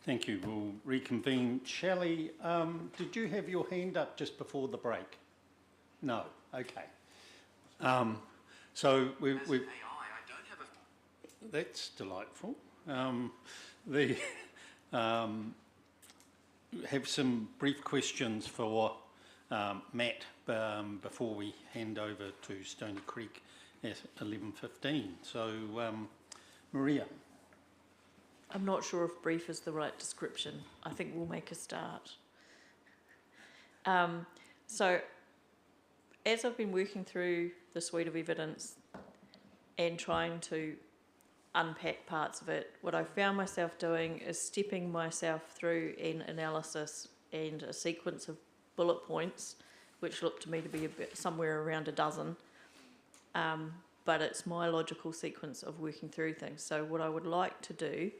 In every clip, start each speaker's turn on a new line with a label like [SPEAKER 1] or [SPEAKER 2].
[SPEAKER 1] Thank you. We'll reconvene. Shelley, did you have your hand up just before the break? No. Okay. So we.
[SPEAKER 2] As an AI, I don't have a.
[SPEAKER 1] That's delightful. Have some brief questions for Matt before we hand over to Stony Creek at 11:15. So, Maria.
[SPEAKER 3] I'm not sure if brief is the right description. I think we'll make a start. So, as I've been working through the suite of evidence and trying to unpack parts of it, what I found myself doing is stepping myself through an analysis and a sequence of bullet points, which looked to me to be somewhere around a dozen. But it's my logical sequence of working through things. So what I would like to do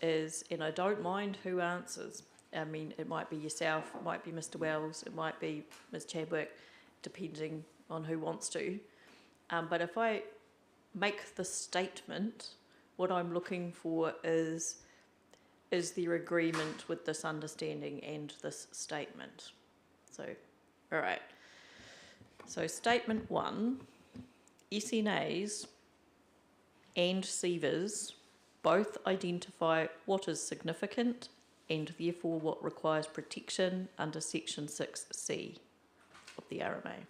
[SPEAKER 3] is, and I don't mind who answers. I mean, it might be yourself, it might be Mr. Wells, it might be Ms. Chadwick, depending on who wants to. But if I make the statement, what I'm looking for is there agreement with this understanding and this statement? So, all right. So statement 1, SNAs and SEVAs both identify what is significant and therefore what requires protection under Section 6C of the RMA.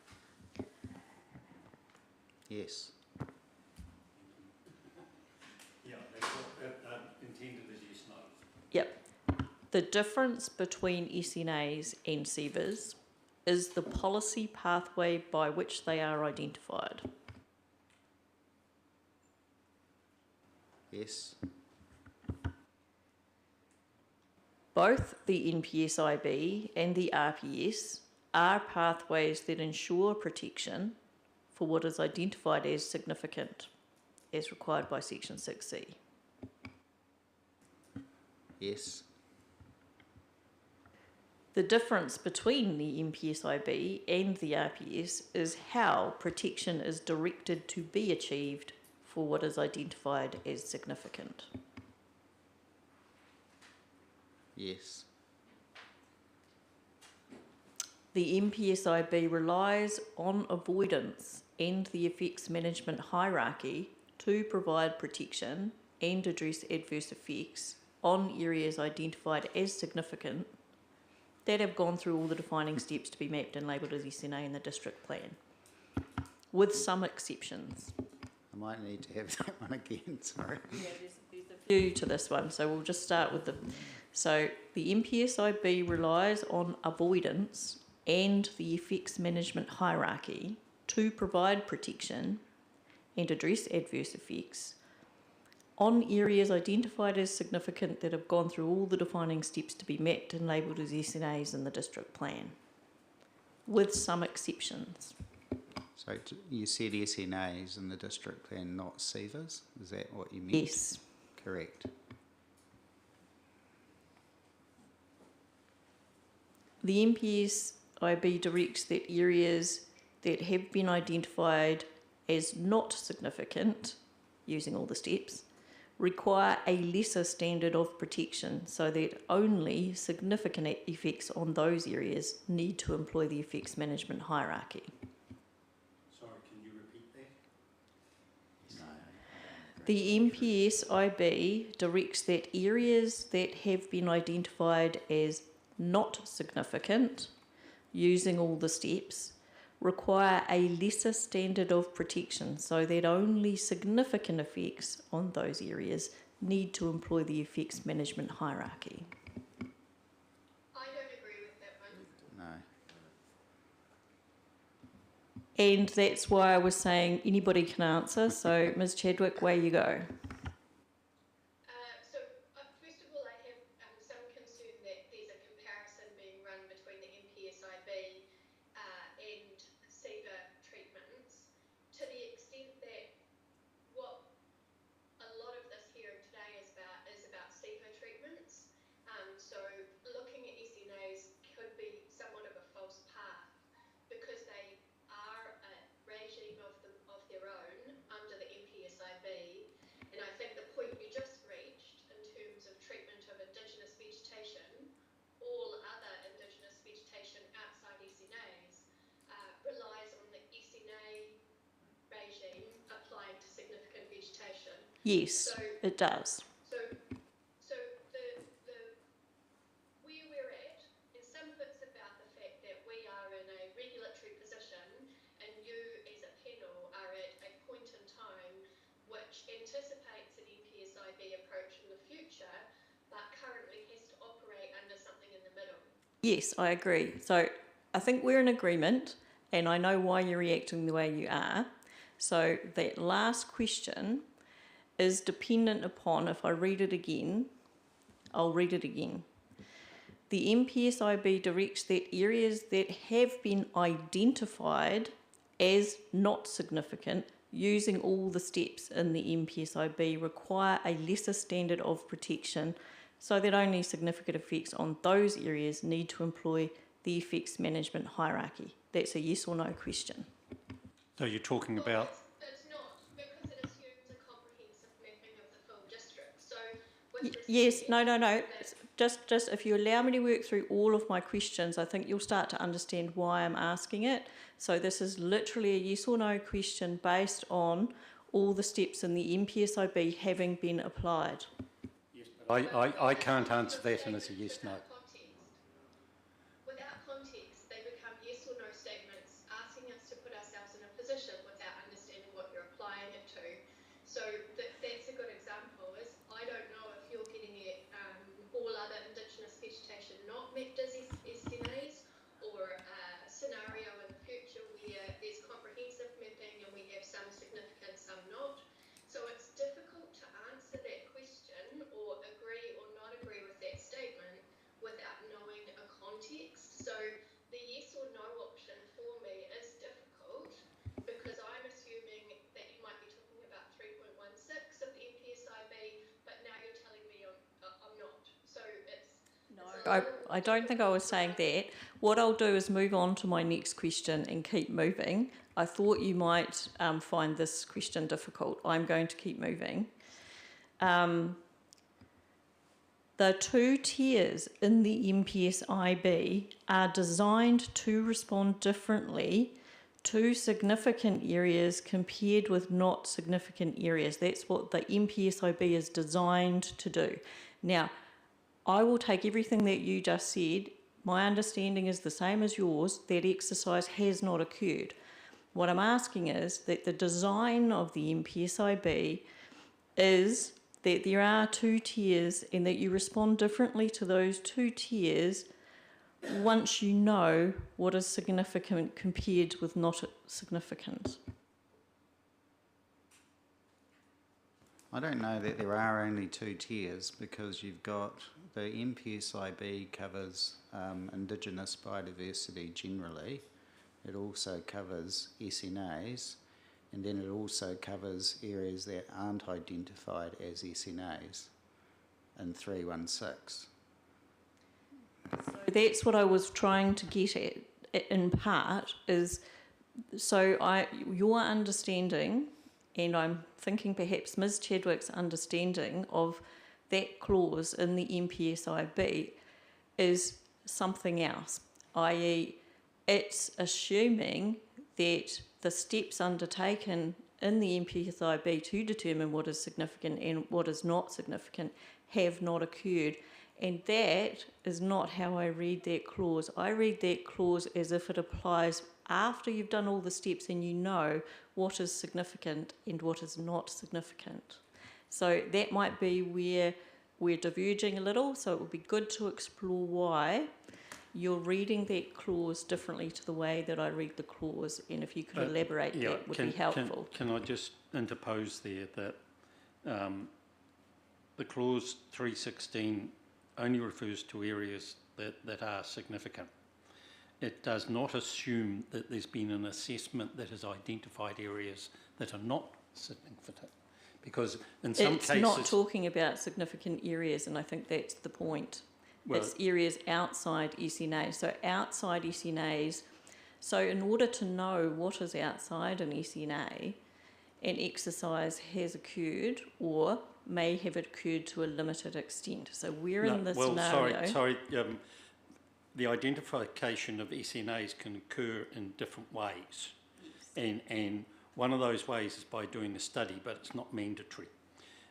[SPEAKER 4] Yes.
[SPEAKER 1] Yeah, that's what intended as yes, no.
[SPEAKER 3] Yep. The difference between SNAs and SEVAs is the policy pathway by which they are identified.
[SPEAKER 4] Yes.
[SPEAKER 3] Both the NPSIB and the RPS are pathways that ensure protection for what is identified as significant, as required by Section 6C.
[SPEAKER 4] Yes.
[SPEAKER 3] The difference between the NPSIB and the RPS is how protection is directed to be achieved for what is identified as significant.
[SPEAKER 4] Yes.
[SPEAKER 3] The NPSIB relies on avoidance and the effects management hierarchy to provide protection and address adverse effects on areas identified as significant that have gone through all the defining steps to be mapped and labelled as SNA in the district plan, with some exceptions.
[SPEAKER 4] I might need to have that one again, sorry.
[SPEAKER 3] Yeah, there's a few to this one, so we'll just start with so the NPSIB relies on avoidance and the effects management hierarchy to provide protection and address adverse effects on areas identified as significant that have gone through all the defining steps to be mapped and labelled as SNAs in the district plan, with some exceptions.
[SPEAKER 4] So you said SNAs in the district plan, not SEVAs? Is that what you meant?
[SPEAKER 3] Yes.
[SPEAKER 4] Correct.
[SPEAKER 3] The NPSIB directs that areas that have been identified as not significant, using all the steps, require a lesser standard of protection so that only significant effects on those areas need to employ the effects management hierarchy.
[SPEAKER 1] Sorry, can you repeat that?
[SPEAKER 4] No.
[SPEAKER 3] The NPSIB directs that areas that have been identified as not significant, using all the steps, require a lesser standard of protection so that only significant effects on those areas need to employ the effects management hierarchy.
[SPEAKER 5] I don't agree with that one.
[SPEAKER 4] No.
[SPEAKER 3] And that's why I was saying anybody can answer. So, Ms. Chadwick, away you go.
[SPEAKER 5] First of all, I have some concern that there's a comparison being run between the NPSIB and SEVA treatments, to the extent that what a lot of this here today is about SEVA treatments. So looking at SNAs could be somewhat of a false path because they are a regime of their own under the NPSIB, and I
[SPEAKER 3] Yes,
[SPEAKER 5] So,
[SPEAKER 3] it does.
[SPEAKER 5] so the where we're at, in some bits about the fact that we are in a regulatory position and you as a panel are at a point in time which anticipates an MPSIB approach in the future, but currently has to operate under something in the middle.
[SPEAKER 3] Yes, I agree. So I think we're in agreement, and I know why you're reacting the way you are. So that last question is dependent upon, if I read it again, I'll read it again. The MPSIB directs that areas that have been identified as not significant using all the steps in the MPSIB require a lesser standard of protection so that only significant effects on those areas need to employ the effects management hierarchy. That's a yes or no question.
[SPEAKER 1] So you're talking
[SPEAKER 5] Well,
[SPEAKER 1] about,
[SPEAKER 5] it's not, because it assumes a comprehensive mapping of the full district. So with
[SPEAKER 3] Yes,
[SPEAKER 5] respect,
[SPEAKER 3] no.
[SPEAKER 5] that-
[SPEAKER 3] Just if you allow me to work through all of my questions, I think you'll start to understand why I'm asking it. So this is literally a yes or no question based on all the steps in the MPSIB having been applied.
[SPEAKER 1] I can't answer that and it's a yes, no.
[SPEAKER 5] Without context, they become yes or no statements, asking us to put ourselves in a position without understanding what you're applying it to. So that's a good example. Is I don't know if you're getting at all other Indigenous vegetation not mapped as SNAs, or a scenario in the future where there's comprehensive mapping and we have some significant, some not. So it's difficult to answer that question or agree or not agree with that statement without knowing a context. So the yes or no option for me is difficult because I'm assuming that you might be talking about 3.16 of the MPSIB, but now you're telling me I'm not. So it's...
[SPEAKER 3] No, I don't think I was saying that. What I'll do is move on to my next question and keep moving. I thought you might find this question difficult. I'm going to keep moving. The two tiers in the MPSIB are designed to respond differently to significant areas compared with not significant areas. That's what the MPSIB is designed to do. Now, I will take everything that you just said. My understanding is the same as yours. That exercise has not occurred. What I'm asking is that the design of the MPSIB is that there are two tiers and that you respond differently to those two tiers once you know what is significant compared with not significant.
[SPEAKER 4] I don't know that there are only two tiers because you've got the MPSIB covers Indigenous biodiversity generally. It also covers SNAs, and then it also covers areas that aren't identified as SNAs in 316.
[SPEAKER 3] So that's what I was trying to get at in part is, so your understanding, and I'm thinking perhaps Ms. Chadwick's understanding of that clause in the MPSIB is something else, i.e. it's assuming that the steps undertaken in the MPSIB to determine what is significant and what is not significant have not occurred. And that is not how I read that clause. I read that clause as if it applies after you've done all the steps and you know what is significant and what is not significant. So that might be where we're diverging a little, so it would be good to explore why you're reading that clause differently to the way that I read the clause, and if you could elaborate,
[SPEAKER 1] yeah,
[SPEAKER 3] that would be helpful.
[SPEAKER 1] Can I just interpose there that the clause 316 only refers to areas that are significant. It does not assume that there's been an assessment that has identified areas that are not significant, because in some cases...
[SPEAKER 3] It's not talking about significant areas, and I think that's the point. Well, it's areas outside SNAs. So outside SNAs, so in order to know what is outside an SNA, an exercise has occurred or may have occurred to a limited extent. So we're in this scenario...
[SPEAKER 1] Sorry, the identification of SNAs can occur in different ways. Yes. And one of those ways is by doing a study, but it's not mandatory.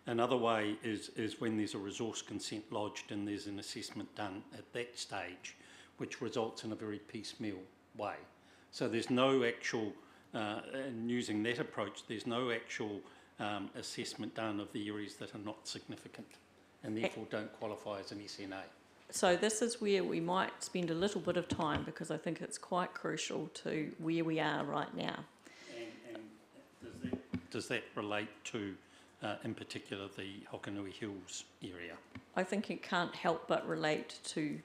[SPEAKER 1] Another way is when there's a resource consent lodged and there's an assessment done at that stage, which results in a very piecemeal way. So there's no actual, in using that approach, there's no actual assessment done of the areas that are not significant and therefore don't qualify as an SNA.
[SPEAKER 3] So this is where we might spend a little bit of time, because I think it's quite crucial to where we are right now.
[SPEAKER 1] And does that relate to, in particular, the Hokanui Hills area?
[SPEAKER 3] I think it can't help but relate to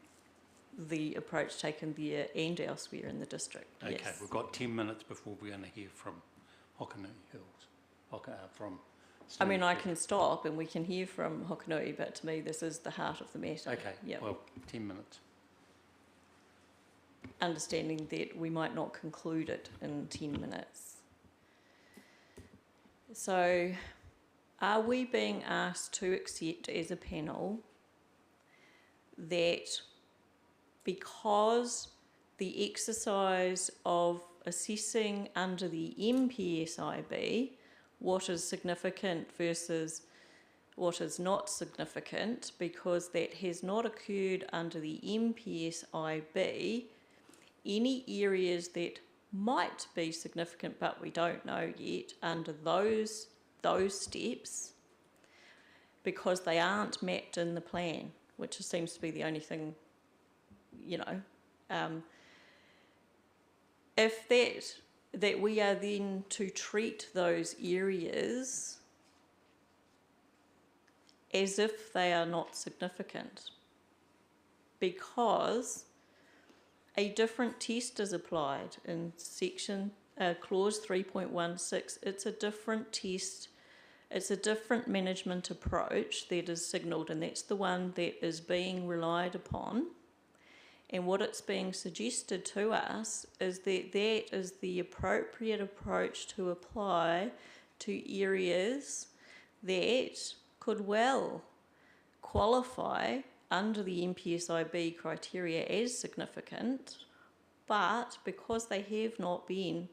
[SPEAKER 3] the approach taken there and elsewhere in the district.
[SPEAKER 1] Okay,
[SPEAKER 3] yes.
[SPEAKER 1] we've got 10 minutes before we're going to hear from Hokanui Hills, from
[SPEAKER 3] I mean, I
[SPEAKER 1] Stony
[SPEAKER 3] can stop and we can hear from Hokanui, but to me this is the heart of the matter.
[SPEAKER 1] Okay,
[SPEAKER 3] Yeah.
[SPEAKER 1] well, 10 minutes.
[SPEAKER 3] Understanding that we might not conclude it in 10 minutes. So, are we being asked to accept as a panel that because the exercise of assessing under the MPSIB what is significant versus what is not significant, because that has not occurred under the MPSIB, any areas that might be significant but we don't know yet under those steps, because they aren't mapped in the plan, which seems to be the only thing, if that we are then to treat those areas as if they are not significant, because a different test is applied in clause 3.16. It's a different test. It's a different management approach that is signalled, and that's the one that is being relied upon. And what it's being suggested to us is that that is the appropriate approach to apply to areas that could well qualify under the MPSIB criteria as significant, but because they have not been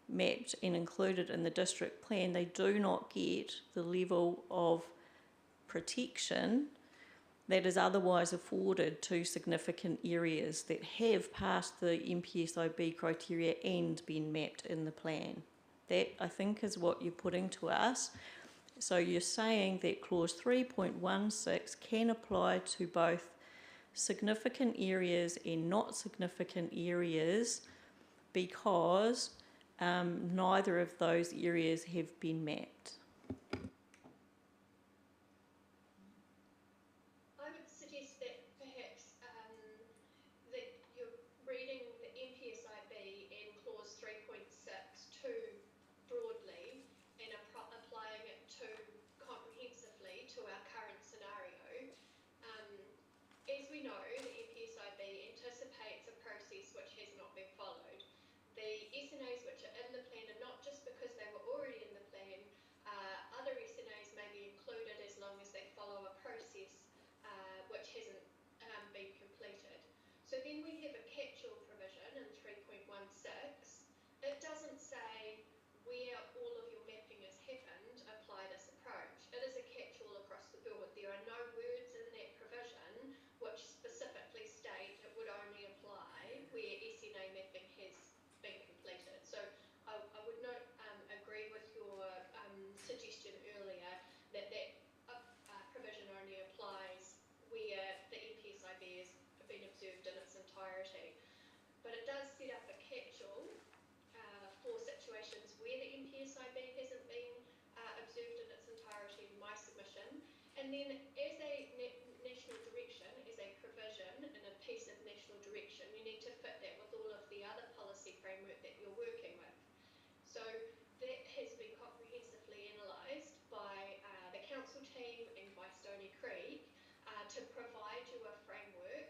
[SPEAKER 3] mapped and included in the district plan, they do not get the level of protection that is otherwise afforded to significant areas that have passed the MPSIB criteria and been mapped in the plan. That, I think, is what you're putting to us. So you're saying that clause 3.16 can apply to both significant areas and not significant areas because neither of those areas have been mapped.
[SPEAKER 5] I would suggest that perhaps that you're reading the MPSIB and clause 3.6 too broadly and applying it too comprehensively to our current scenario. As we know, the MPSIB anticipates a process which has not been followed. The SNAs which are in the plan are not just because they were already in the plan. Other SNAs may be included as long as they follow a process which hasn't been completed. So then we have a catch-all provision in 3.16. It doesn't say where all of your mapping has happened, apply this approach. It is a catch-all across the board. There are no words in that provision which specifically state it would only apply where SNA mapping has been completed. So I would not agree with your suggestion earlier that provision only applies where the MPSIB has been observed in its entirety. But it does set up a catch-all for situations where the MPSIB hasn't been observed in its entirety in my submission. And then as a national direction, as a provision in a piece of national direction, you need to fit that with all of the other policy framework that you're working with. So that has been comprehensively analysed by the council team and by Stony Creek to provide you a framework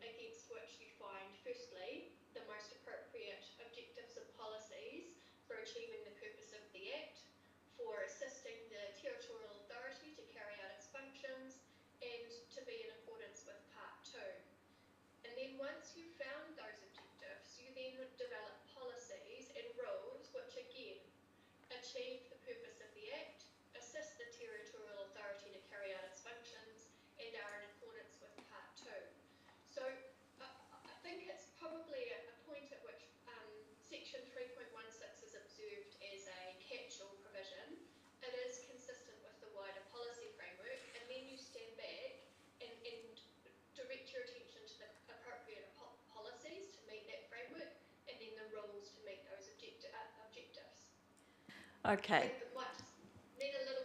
[SPEAKER 5] against which you find, firstly, the most appropriate objectives and policies for achieving the purpose of the Act, for assisting the territorial authority to carry out its functions, and to be in accordance with Part 2. And then once you've found those objectives, you then develop policies and rules which, again, achieve the purpose of the Act, assist the territorial
[SPEAKER 3] Okay.
[SPEAKER 5] It might just need a bit of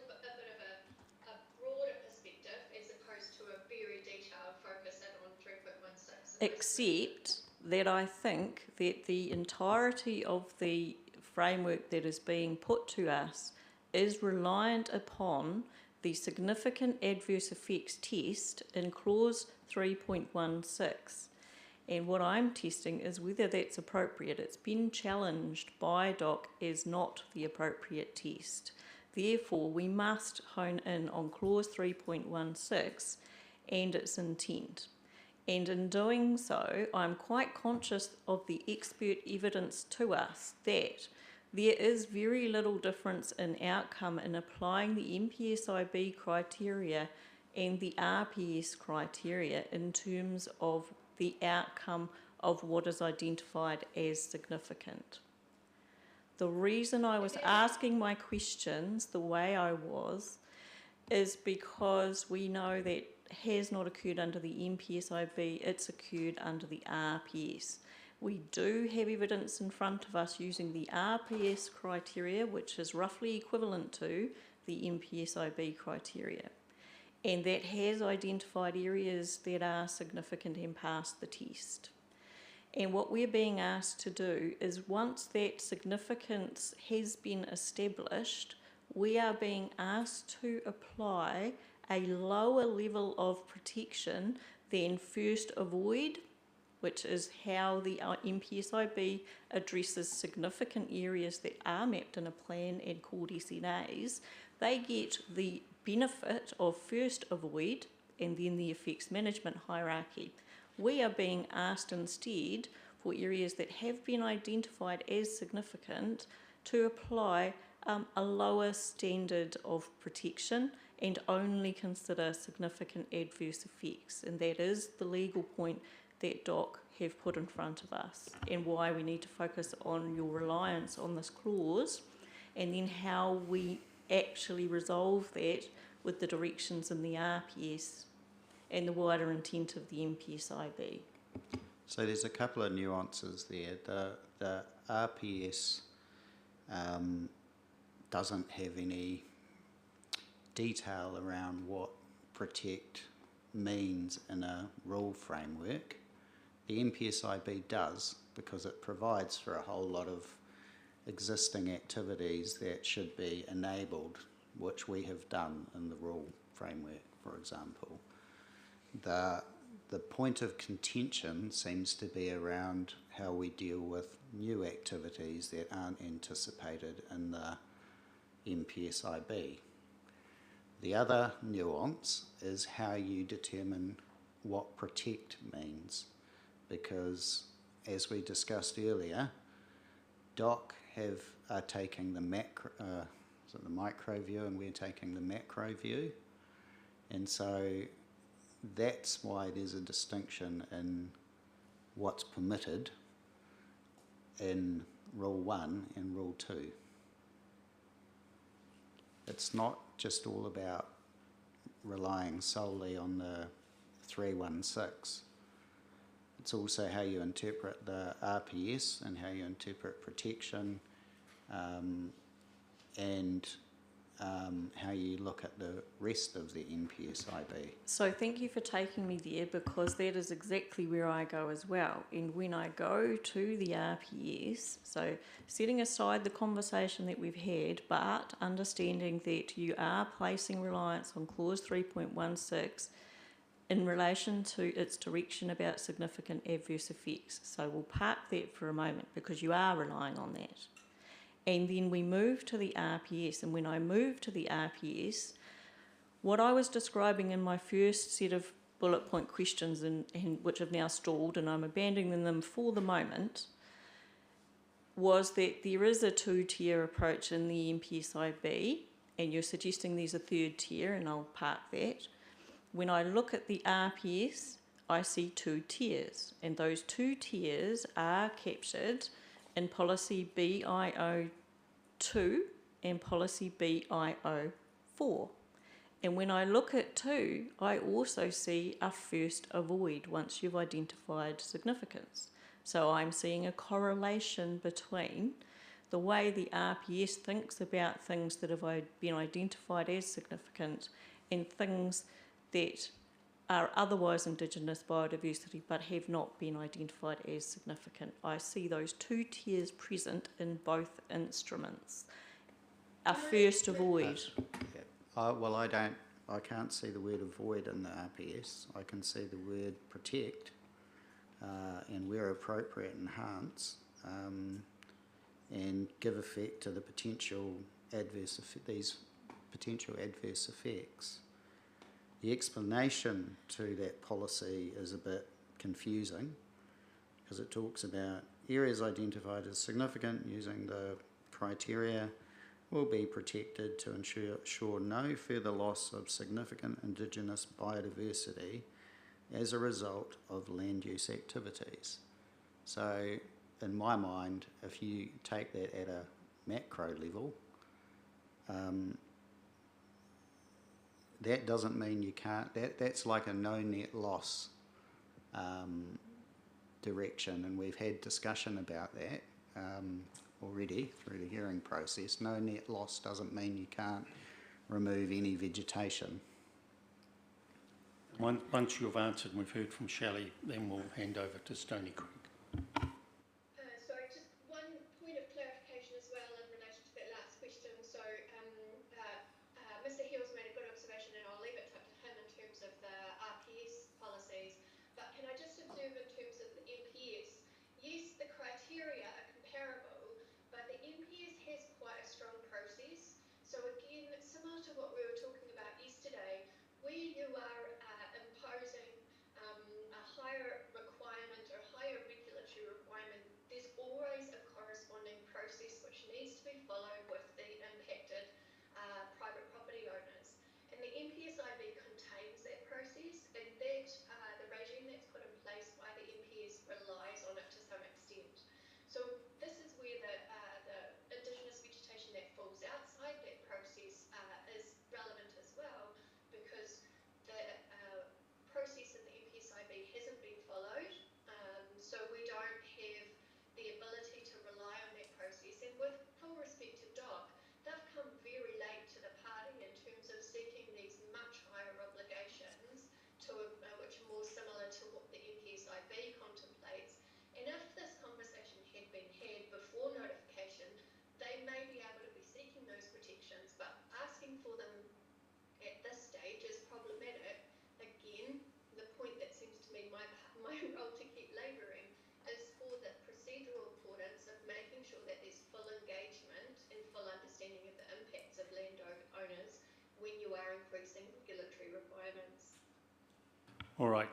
[SPEAKER 5] a broader perspective as opposed to a very detailed focus in on 3.16.
[SPEAKER 3] Except that I think that the entirety of the framework that is being put to us is reliant upon the significant adverse effects test in clause 3.16. And what I'm testing is whether that's appropriate. It's been challenged by DOC as not the appropriate test. Therefore, we must hone in on clause 3.16 and its intent. And in doing so, I'm quite conscious of the expert evidence to us that there is very little difference in outcome in applying the MPSIB criteria and the RPS criteria in terms of the outcome of what is identified as significant. The reason I was asking my questions the way I was is because we know that has not occurred under the MPSIB, it's occurred under the RPS. We do have evidence in front of us using the RPS criteria, which is roughly equivalent to the MPSIB criteria. And that has identified areas that are significant and pass the test. And what we're being asked to do is once that significance has been established, we are being asked to apply a lower level of protection than first avoid, which is how the MPSIB addresses significant areas that are mapped in a plan and called SNAs. They get the benefit of first avoid and then the effects management hierarchy. We are being asked instead for areas that have been identified as significant to apply a lower standard of protection and only consider significant adverse effects. And that is the legal point that DOC have put in front of us and why we need to focus on your reliance on this clause and then how we actually resolve that with the directions in the RPS and the wider intent of the MPSIB.
[SPEAKER 4] So there's a couple of nuances there. The RPS doesn't have any detail around what protect means in a rule framework. The MPSIB does, because it provides for a whole lot of existing activities that should be enabled, which we have done in the rule framework, for example. The point of contention seems to be around how we deal with new activities that aren't anticipated in the MPSIB. The other nuance is how you determine what protect means, because as we discussed earlier, DOC are taking the micro view and we're taking the macro view, and so that's why there's a distinction in what's permitted in Rule 1 and Rule 2. It's not just all about relying solely on the 316. It's also how you interpret the RPS and how you interpret protection, and how you look at the rest of the MPSIB.
[SPEAKER 3] So thank you for taking me there, because that is exactly where I go as well. And when I go to the RPS, so setting aside the conversation that we've had, but understanding that you are placing reliance on clause 3.16 in relation to its direction about significant adverse effects. So we'll park that for a moment because you are relying on that. And then we move to the RPS, and when I move to the RPS, what I was describing in my first set of bullet point questions, and which have now stalled and I'm abandoning them for the moment, was that there is a two-tier approach in the MPSIB, and you're suggesting there's a third tier, and I'll park that. When I look at the RPS, I see two tiers, and those two tiers are captured in policy BIO2 and policy BIO4. And when I look at 2, I also see a first avoid once you've identified significance. So I'm seeing a correlation between the way the RPS thinks about things that have been identified as significant and things that are otherwise Indigenous biodiversity but have not been identified as significant. I see those two tiers present in both instruments. A first avoid.
[SPEAKER 4] Well, I can't see the word avoid in the RPS. I can see the word protect, and where appropriate enhance, and give effect to the these potential adverse effects. The explanation to that policy is a bit confusing because it talks about areas identified as significant using the criteria will be protected to ensure no further loss of significant Indigenous biodiversity as a result of land use activities. So, in my mind, if you take that at a macro level, that doesn't mean you can't, that's like a no net loss direction, and we've had discussion about that already through the hearing process. No net loss doesn't mean you can't remove any vegetation.
[SPEAKER 1] Once you've answered and we've heard from Shelley, then we'll hand over to Stony Creek.
[SPEAKER 5] Sorry, just one point of clarification as well in relation to that last question. So Mr. Hills made a good observation, and I'll leave it up to him in terms of the RPS policies. But can I just observe in terms of the MPS, yes, the criteria are comparable, but the MPS has quite a strong process. So again, similar to what we were talking about yesterday, where you are imposing a higher requirement or higher regulatory requirement, there's always a corresponding process which needs to be followed with the impacted private property owners. And the MPSIB contains that process, and that the regime that's put in place by the MPS relies on it to some extent. So this is where the Indigenous vegetation that falls outside that process is relevant as well, because the process in the MPSIB hasn't been followed, so we don't have the ability to rely on that process. And with full respect to DOC, they've come very late to the party in terms of seeking these much higher obligations to which are more similar to what the MPSIB contemplates. And if this conversation had been had before notification, they may be able to be seeking those protections, but asking for them at this stage is problematic. Again, the point that seems to me my role to keep labouring is for the procedural importance of making sure that there's full engagement and full understanding of the impacts of landowners when you are increasing regulatory requirements.
[SPEAKER 1] All right,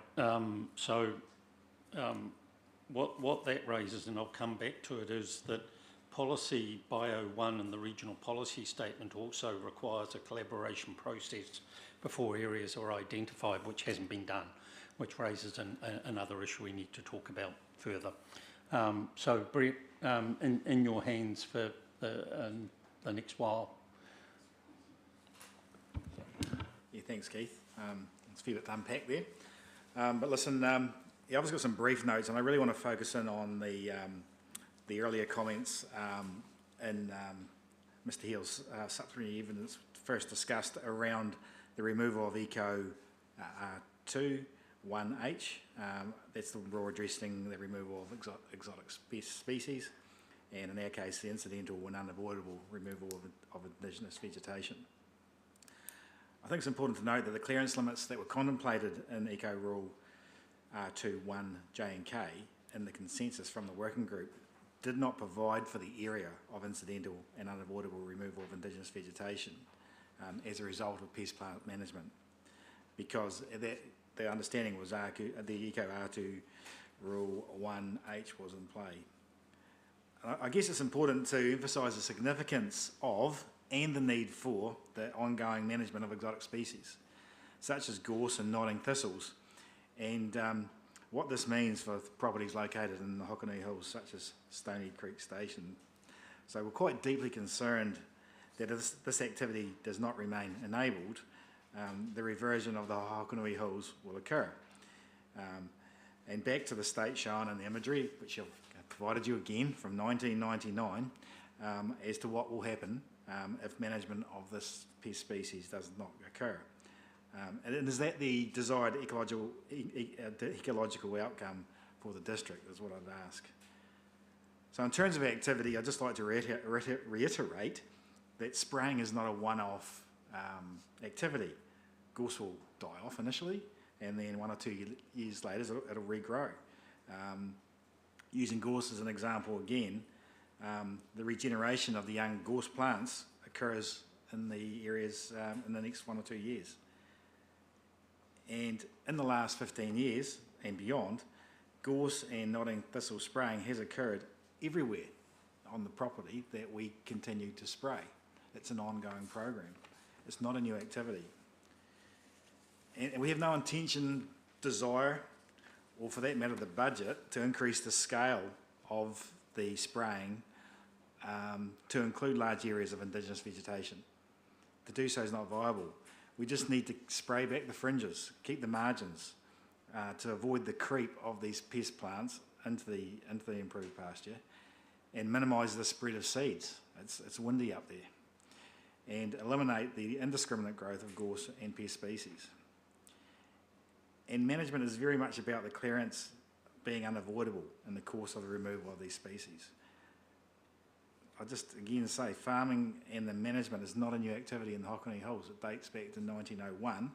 [SPEAKER 1] what that raises, and I'll come back to it, is that policy Bio 1 and the regional policy statement also requires a collaboration process before areas are identified, which hasn't been done, which raises another issue we need to talk about further. So Brett, in your hands for the next while.
[SPEAKER 6] Yeah, thanks, Keith. It's a fair bit to unpack there. But listen, yeah, I've just got some brief notes, and I really want to focus in on the earlier comments in Mr. Hill's supplementary evidence first discussed around the removal of Eco 2, 1H. That's the rule addressing the removal of exotic species, and in our case, the incidental and unavoidable removal of Indigenous vegetation. I think it's important to note that the clearance limits that were contemplated in Eco Rule R2, 1, J and K in the consensus from the working group did not provide for the area of incidental and unavoidable removal of Indigenous vegetation as a result of pest plant management, because the understanding was the Eco R2 Rule 1H was in play. I guess it's important to emphasise the significance of and the need for the ongoing management of exotic species, such as gorse and nodding thistles, and what this means for properties located in the Hokonui Hills, such as Stony Creek Station. So we're quite deeply concerned that if this activity does not remain enabled, the reversion of the Hokonui Hills will occur. And back to the state shown in the imagery, which I've provided you again from 1999, as to what will happen if management of this pest species does not occur. And is that the desired ecological outcome for the district, is what I'd ask. So in terms of activity, I'd just like to reiterate that spraying is not a one-off activity. Gorse will die off initially, and then 1 or 2 years later it'll regrow. Using gorse as an example again, the regeneration of the young gorse plants occurs in the areas in the next 1 or 2 years. And in the last 15 years and beyond, gorse and nodding thistle spraying has occurred everywhere on the property that we continue to spray. It's an ongoing program. It's not a new activity. And we have no intention, desire, or for that matter the budget, to increase the scale of the spraying to include large areas of indigenous vegetation. To do so is not viable. We just need to spray back the fringes, keep the margins to avoid the creep of these pest plants into the improved pasture, and minimise the spread of seeds. It's windy up there. And eliminate the indiscriminate growth of gorse and pest species. And management is very much about the clearance being unavoidable in the course of the removal of these species. I just again say farming and the management is not a new activity in the Hokoni Hills. It dates back to 1901,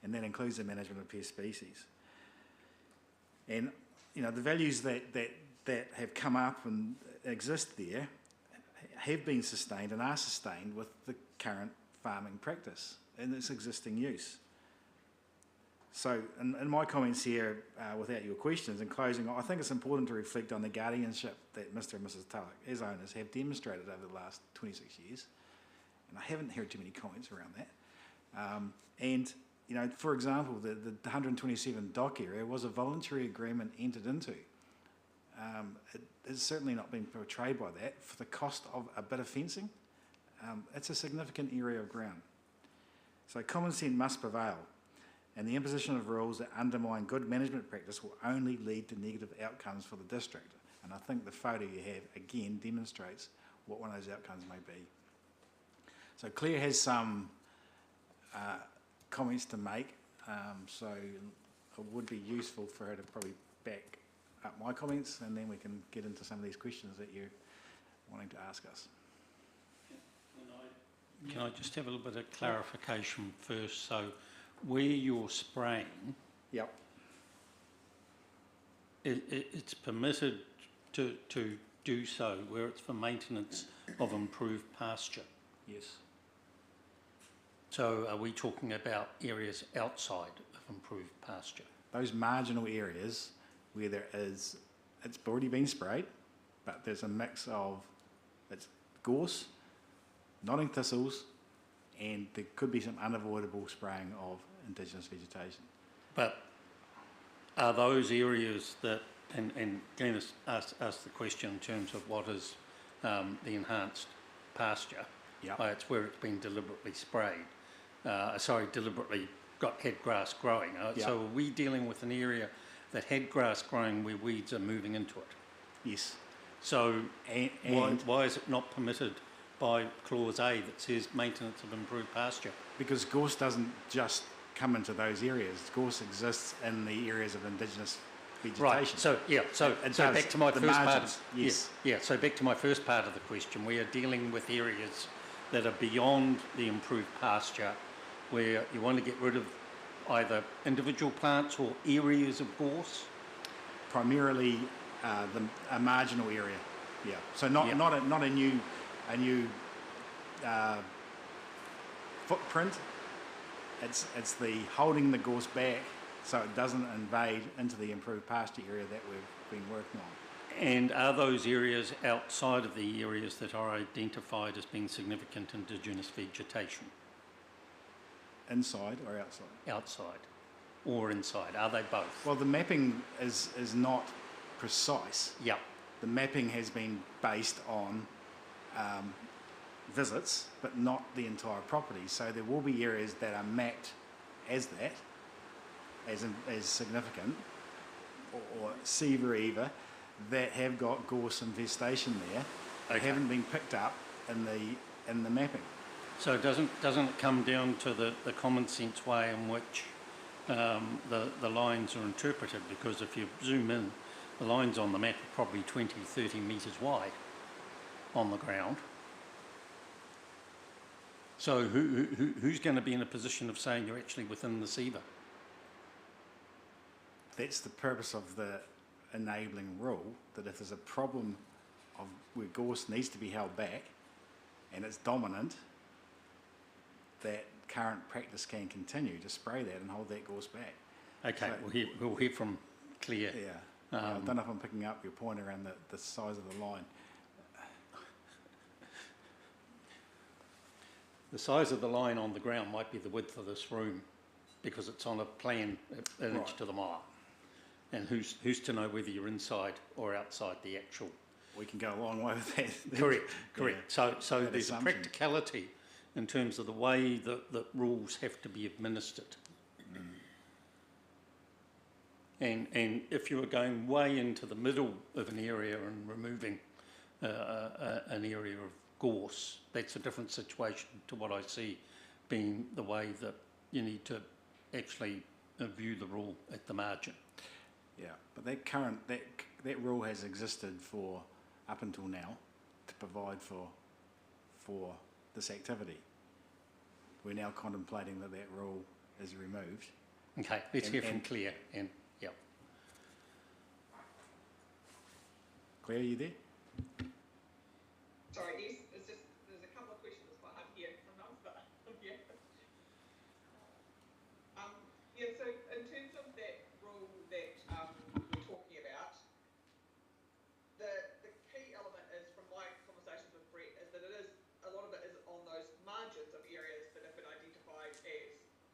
[SPEAKER 6] and that includes the management of pest species. And you know the values that have come up and exist there have been sustained and are sustained with the current farming practice and its existing use. So in my comments here, without your questions, in closing, I think it's important to reflect on the guardianship that Mr. and Mrs. Tulloch, as owners, have demonstrated over the last 26 years. And I haven't heard too many comments around that. And, you know, for example, the 127 dock area was a voluntary agreement entered into. It has certainly not been portrayed by that. For the cost of a bit of fencing, it's a significant area of ground. So common sense must prevail, and the imposition of rules that undermine good management practice will only lead to negative outcomes for the district. And I think the photo you have, again, demonstrates what one of those outcomes may be. So Claire has some comments to make, so it would be useful for her to probably back up my comments, and then we can get into some of these questions that you're wanting to ask us.
[SPEAKER 1] Can I just have a little bit of clarification first? So where you're spraying,
[SPEAKER 6] Yep.
[SPEAKER 1] it's permitted to do so where it's for maintenance of improved pasture.
[SPEAKER 6] Yes.
[SPEAKER 1] So are we talking about areas outside of improved pasture?
[SPEAKER 6] Those marginal areas where there is, it's already been sprayed, but there's a mix of, it's gorse, nodding thistles, and there could be some unavoidable spraying of indigenous vegetation.
[SPEAKER 1] But are those areas that, and Glenys asked the question in terms of what is the enhanced pasture?
[SPEAKER 6] Yep.
[SPEAKER 1] It's where it's been deliberately sprayed. Deliberately had grass growing.
[SPEAKER 6] Yep.
[SPEAKER 1] So are we dealing with an area that had grass growing where weeds are moving into it?
[SPEAKER 6] Yes.
[SPEAKER 1] So
[SPEAKER 6] And
[SPEAKER 1] why is it not permitted by clause A that says maintenance of improved pasture?
[SPEAKER 6] because gorse doesn't just come into those areas. Gorse exists in the areas of indigenous vegetation.
[SPEAKER 1] Right. So
[SPEAKER 6] does.
[SPEAKER 1] back to my
[SPEAKER 6] The
[SPEAKER 1] first
[SPEAKER 6] margins,
[SPEAKER 1] part.
[SPEAKER 6] yes.
[SPEAKER 1] Yeah. So back to my first part of the question. We are dealing with areas that are beyond the improved pasture, where you want to get rid of either individual plants or areas of gorse.
[SPEAKER 6] Primarily a marginal area. Yeah. So not a new footprint. It's the holding the gorse back so it doesn't invade into the improved pasture area that we've been working on.
[SPEAKER 1] And are those areas outside of the areas that are identified as being significant indigenous vegetation?
[SPEAKER 6] Inside or outside?
[SPEAKER 1] Outside or inside? Are they both?
[SPEAKER 6] Well, the mapping is not precise.
[SPEAKER 1] Yep.
[SPEAKER 6] The mapping has been based on visits, but not the entire property. So there will be areas that are mapped as that, as significant, or Siva either, that have got gorse infestation there, They
[SPEAKER 1] Okay.
[SPEAKER 6] haven't been picked up in the mapping.
[SPEAKER 1] So doesn't it come down to the common sense way in which the lines are interpreted? Because if you zoom in, the lines on the map are probably 20, 30 metres wide on the ground. So who's going to be in a position of saying you're actually within the CEVA?
[SPEAKER 6] That's the purpose of the enabling rule, that if there's a problem of where gorse needs to be held back and it's dominant, that current practice can continue to spray that and hold that gorse back.
[SPEAKER 1] Okay,
[SPEAKER 6] So-
[SPEAKER 1] we'll hear from Claire.
[SPEAKER 6] Yeah. I don't know if I'm picking up your point around the size of the line.
[SPEAKER 1] The size of the line on the ground might be the width of this room because it's on a plan an inch
[SPEAKER 6] Right.
[SPEAKER 1] to the mile. And who's to know whether you're inside or outside the actual...
[SPEAKER 6] We can go a long way with that.
[SPEAKER 1] Correct.
[SPEAKER 6] Yeah.
[SPEAKER 1] So
[SPEAKER 6] That
[SPEAKER 1] there's a
[SPEAKER 6] assumption.
[SPEAKER 1] practicality in terms of the way that rules have to be administered. And if you were going way into the middle of an area and removing an area of gorse, that's a different situation to what I see being the way that you need to actually view the rule at the margin.
[SPEAKER 6] Yeah, but that rule has existed for up until now to provide for this activity. We're now contemplating that rule is removed.
[SPEAKER 1] Okay, let's hear from
[SPEAKER 6] And-
[SPEAKER 1] Claire. And yeah,
[SPEAKER 6] Claire, are you there?
[SPEAKER 7] Sorry, yes, it's just, there's a couple of questions, but I'm here sometimes, but I'm here. Yeah, so in terms of that rule that we're talking about, the key element is, from my conversations with Brett, is that a lot of it is on those margins of areas that have been identified as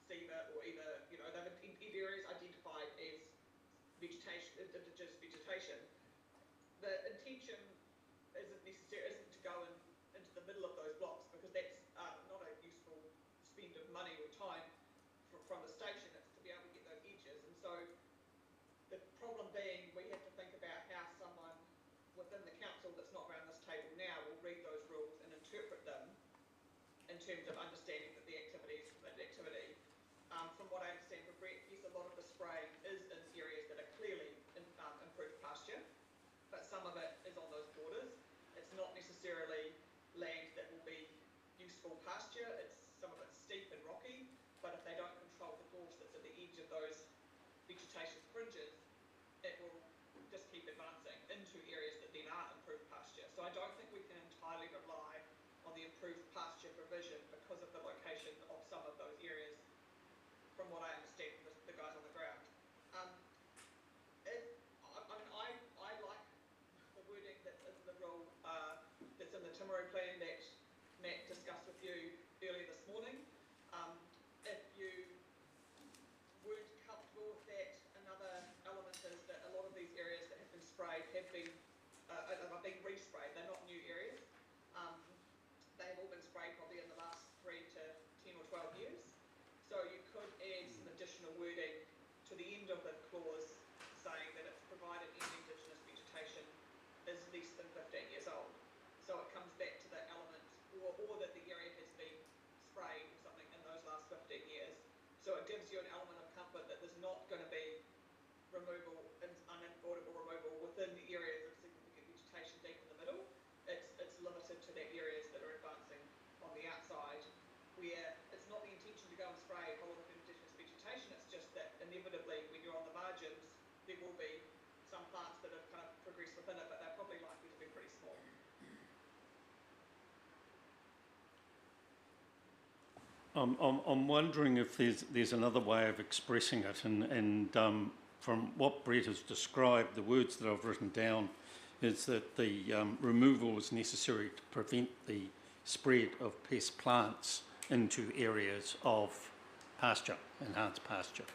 [SPEAKER 7] CEVA or either, they've areas identified as vegetation, indigenous vegetation. The intention isn't to go into the middle of those blocks, because that's not a useful spend of money or time from the station. It's to be able to get those edges. And so the problem being, we have to think about how someone within the council that's not around this table now will read those rules and interpret them in terms of understanding that the activity is an activity. From what I understand from Brett, yes, a lot of the spraying is in areas that are clearly improved pasture, but some of it is on those borders. It's not necessarily land that will be useful pasture. Some of it's steep and rocky, but if they don't control the gorse that's at the edge of those vegetation fringes, it will just keep advancing into areas that then are improved pasture. So I don't think we can entirely rely on the improved pasture provision because of the location of some of those areas, from what I understand from the guys on the ground. I like the wording that's in the rule, that's in the Timaru plan that Matt discussed with you earlier this morning. If you weren't comfortable with that, another element is that a lot of these areas that have been sprayed have been re-sprayed. They're not new areas. They've all been sprayed probably in the last 3 to 10 or 12 years. So you could add some additional wording to the end of the clause saying that it's provided any indigenous vegetation is less than 15 years old. So it comes back to the element, or that the area has been sprayed or something in those last 15 years. So it gives you an element of comfort that there's not going to be removal, unavoidable removal within the areas of significant vegetation deep in the middle. It's limited to the areas that are advancing on the outside, where it's not the intention to go and spray a whole lot of indigenous vegetation. It's just that inevitably, when you're on the margins, there will be some plants that have kind of progressed within it, but they're probably likely to be pretty small.
[SPEAKER 1] I'm wondering if there's another way of expressing it, and from what Brett has described, the words that I've written down is that the removal is necessary to prevent the spread of pest plants into areas of pasture, enhanced pasture.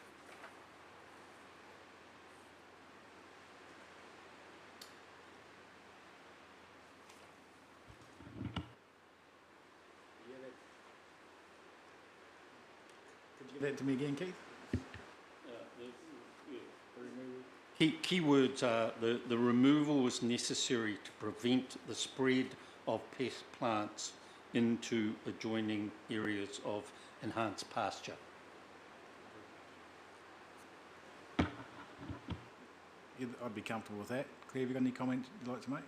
[SPEAKER 6] Could you give that to me again, Keith?
[SPEAKER 1] Key words are the removal is necessary to prevent the spread of pest plants into adjoining areas of enhanced pasture.
[SPEAKER 6] I'd be comfortable with that. Claire, have you got any comment you'd like to make?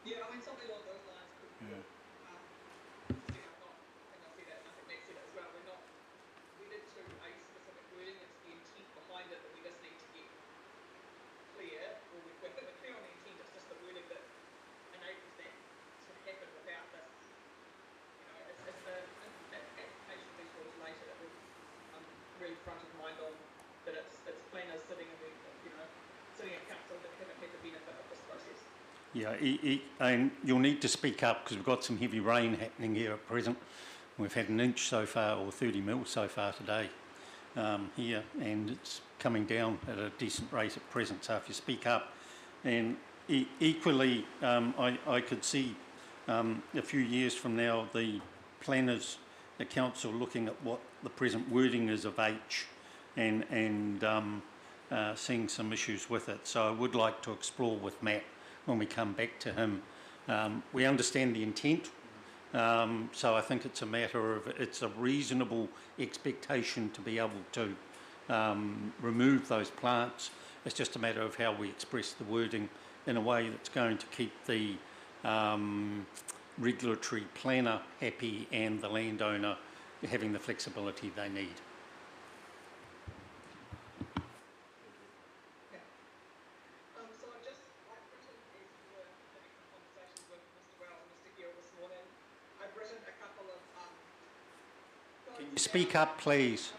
[SPEAKER 7] Yeah, I mean, something along those lines could be
[SPEAKER 6] Yeah.
[SPEAKER 7] good. I think I said that, and I think Matt said it as well. We're not wedded to a specific wording, it's the intent behind it that we just need to get clear, or we're clear on the intent, it's just the wording that enables that to happen without this. You know, it's the application of these rules later that we're really front of mind on, that it's planners sitting in the, you know, sitting at council that haven't had the benefit of this process.
[SPEAKER 1] Yeah, and you'll need to speak up because we've got some heavy rain happening here at present. We've had an inch so far, or 30 mils so far today here, and it's coming down at a decent rate at present. So if you speak up, and equally, I could see a few years from now the planners, the council, looking at what the present wording is of H, and seeing some issues with it. So I would like to explore with Matt when we come back to him. We understand the intent, so I think it's a matter of, it's a reasonable expectation to be able to remove those plants. It's just a matter of how we express the wording in a way that's going to keep the regulatory planner happy and the landowner having the flexibility they need.
[SPEAKER 7] So I've written, as you were having some conversations with Mr. Wells and Mr. Gill this morning, I've written a couple of,
[SPEAKER 1] Can you speak up, please?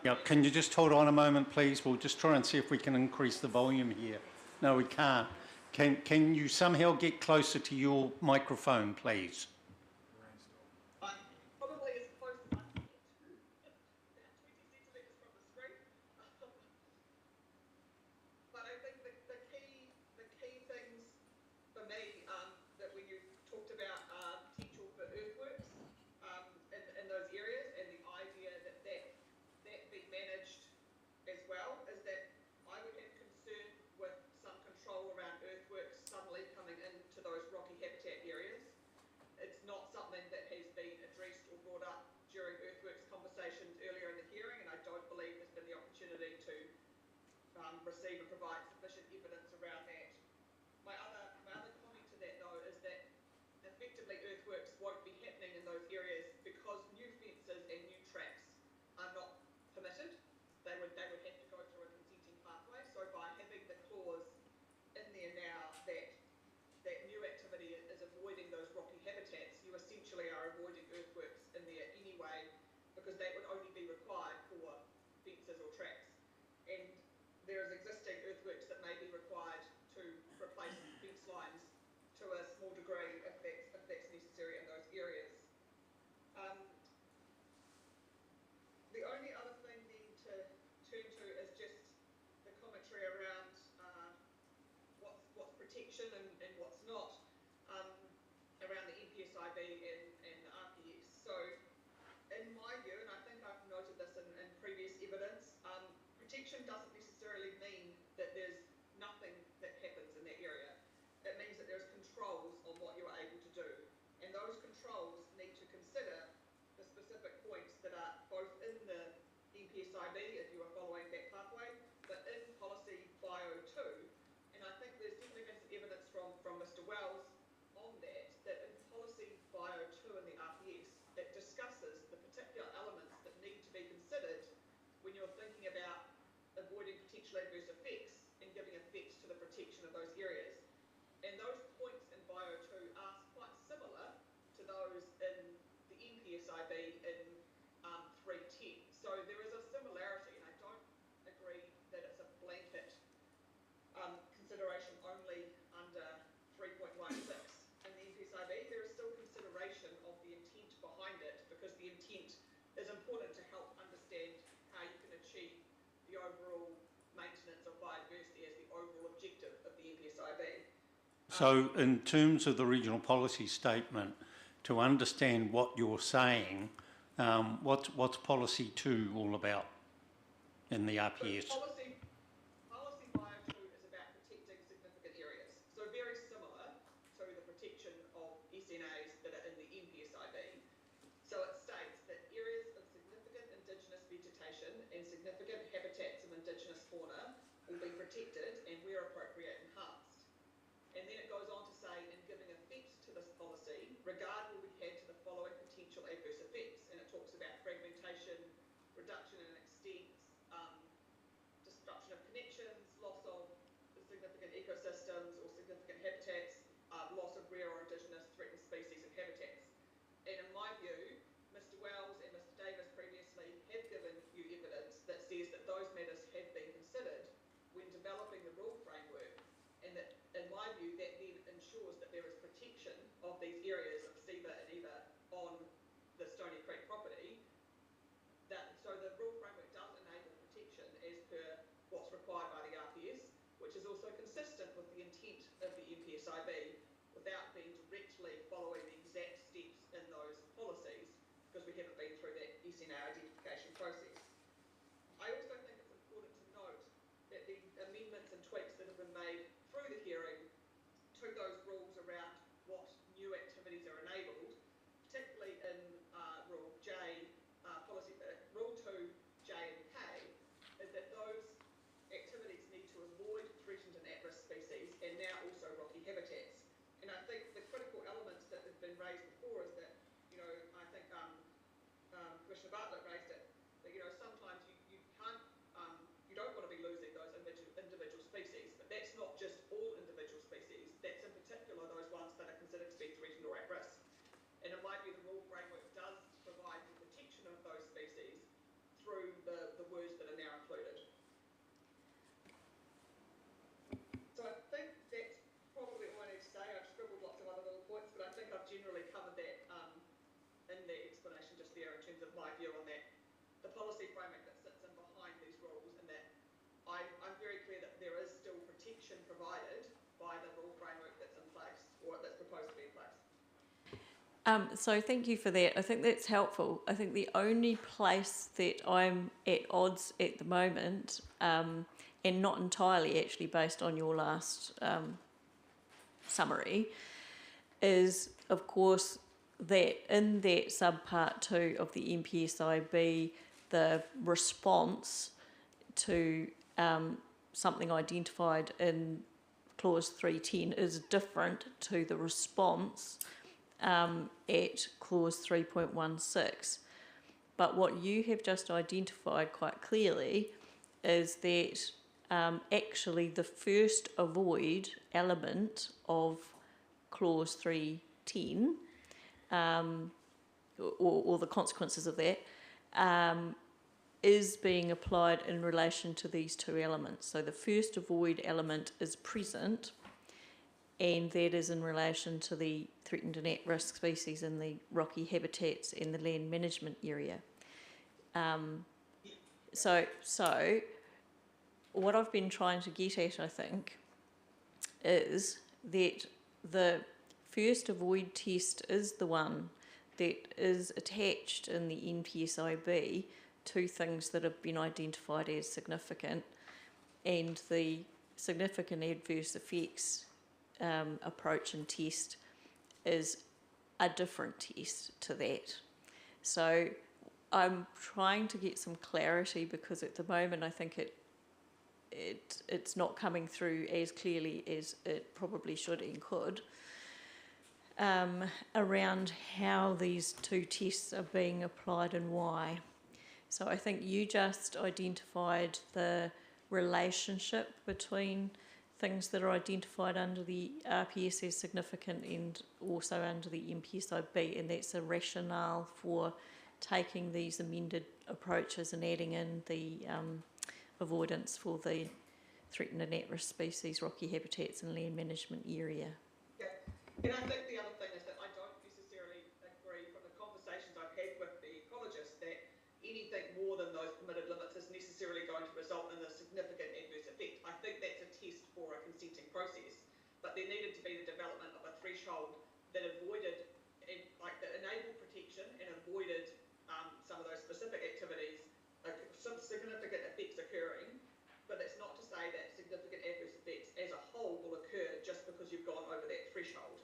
[SPEAKER 1] Yeah, can you just hold on a moment, please? We'll just try and see if we can increase the volume here. No, we can't. Can you somehow get closer to your microphone, please?
[SPEAKER 7] I'm probably as close as I can get to, about 20 centimetres from the screen. But I think the key things for me that when you talked about potential for earthworks in those areas, and the idea that be managed as well, is that I would have concern with some control around earthworks suddenly coming into those rocky habitat areas. It's not something that has been addressed or brought up during earthworks conversations earlier in the hearing, and I don't believe there's been the opportunity to receive and provide sufficient evidence around that. My other comment to that, though, is that effectively earthworks won't be happening in those areas because new fences and new tracks are not permitted. They would have to go through a consenting pathway. So by having the clause in there now that new activity is avoiding those rocky habitats, you essentially are avoiding earthworks in there anyway, because that would only be required for fences or tracks. And there is existing earthworks that may be required to replace fence lines to a small degree if that's necessary in those areas. The only other thing then to turn to is just the commentary around what's protection and what's not around the NPSIB and the RPS. So in my view, and I think I've noted this in previous evidence, protection doesn't necessarily mean that there's nothing that happens in that area. It means that there's controls on what you're able to do. And those controls need to consider the specific points that are both in the NPSIB, if you are following that pathway, but in policy bio 2. And I think there's definitely been some evidence from Mr. Wells on that in policy bio 2 in the RPS, it discusses the particular elements that need to be considered when you're thinking about avoiding potential adverse effects and giving effect to the protection of those areas. And those points in bio 2 are quite similar to those in the NPSIB in 310. So there is a similarity, and I don't agree that it's a blanket consideration only under 3.16. In the NPSIB, there is still consideration of the intent behind it, because the intent is
[SPEAKER 1] So in terms of the regional policy statement, to understand what you're saying, what's policy 2 all about in the RPS?
[SPEAKER 7] Policy 5.2 is about protecting significant areas. So very similar to the protection of SNAs that are in the NPSIB. So it states that areas of significant Indigenous vegetation and significant habitats of Indigenous fauna will be protected and where appropriate enhanced. And then it goes on to say, in giving effect to this policy, regard will be had to the following potential adverse effects. And it talks about fragmentation, reduction in extent, destruction of connections, loss of significant ecosystems or significant habitats, loss of rare or Indigenous threatened species and habitats. And in my view, Mr. Wells and Mr. Davis previously have given you evidence that says that those matters have been considered when developing the rule framework, and that, in my view, that then ensures that there is protection of these areas of SEBA and EVA on the Stony Creek property. So the rule framework does enable protection as per what's required by the RPS, which is also consistent with the intent of the NPSIB without being directly following the exact steps in those policies, because we haven't been through that SNA identification process. I also think it's important to note that the amendments and tweaks that have been made through the hearing to those rules around what new activities are enabled, particularly in Rule J, Rule 2, J and K, is that those activities need to avoid threatened and at-risk species and now also rocky habitats. And I think the critical elements that have been raised before is that, I think Commissioner Bartlett raised it, that, sometimes you can't, you don't want to be losing those individual species, but that's not just all individual species, that's in particular those ones that are considered to be threatened or at risk. And in my view, the rule framework does provide the protection of those species through the words that are now included. So I think that's probably all I need to say. I've scribbled lots of other little points, but I think I've generally covered that in the explanation just there in terms of my view on that, the policy framework that sits in behind these rules, and that I'm very clear that there is still protection provided by the rule framework that's in place, or that's proposed to be in place.
[SPEAKER 3] So thank you for that. I think that's helpful. I think the only place that I'm at odds at the moment, and not entirely actually based on your last summary, is of course that in that subpart 2 of the NPSIB, the response to something identified in clause 310 is different to the response at clause 3.16. But what you have just identified quite clearly is that actually the first avoid element of clause 310, or the consequences of that, is being applied in relation to these two elements. So the first avoid element is present, and that is in relation to the threatened and at-risk species in the rocky habitats in the land management area. So what I've been trying to get at, I think, is that the first avoid test is the one that is attached in the NPSIB to things that have been identified as significant, and the significant adverse effects approach and test is a different test to that. So I'm trying to get some clarity, because at the moment I think it's not coming through as clearly as it probably should and could, around how these two tests are being applied and why. So I think you just identified the relationship between things that are identified under the RPS as significant and also under the NPSIB, and that's a rationale for taking these amended approaches and adding in the avoidance for the threatened and at-risk species, rocky habitats and land management area.
[SPEAKER 7] Yeah, and I think the other thing is that I don't necessarily agree from the conversations I've had with the ecologists that anything more than those permitted limits is necessarily going to result in a significant adverse effect. I think that's a test for a consenting process, but then there needed to be the development of a threshold that avoided, that enabled protection and avoided some of those specific activities, some significant effects occurring. But that's not to say that significant adverse effects as a whole will occur just because you've gone over that threshold.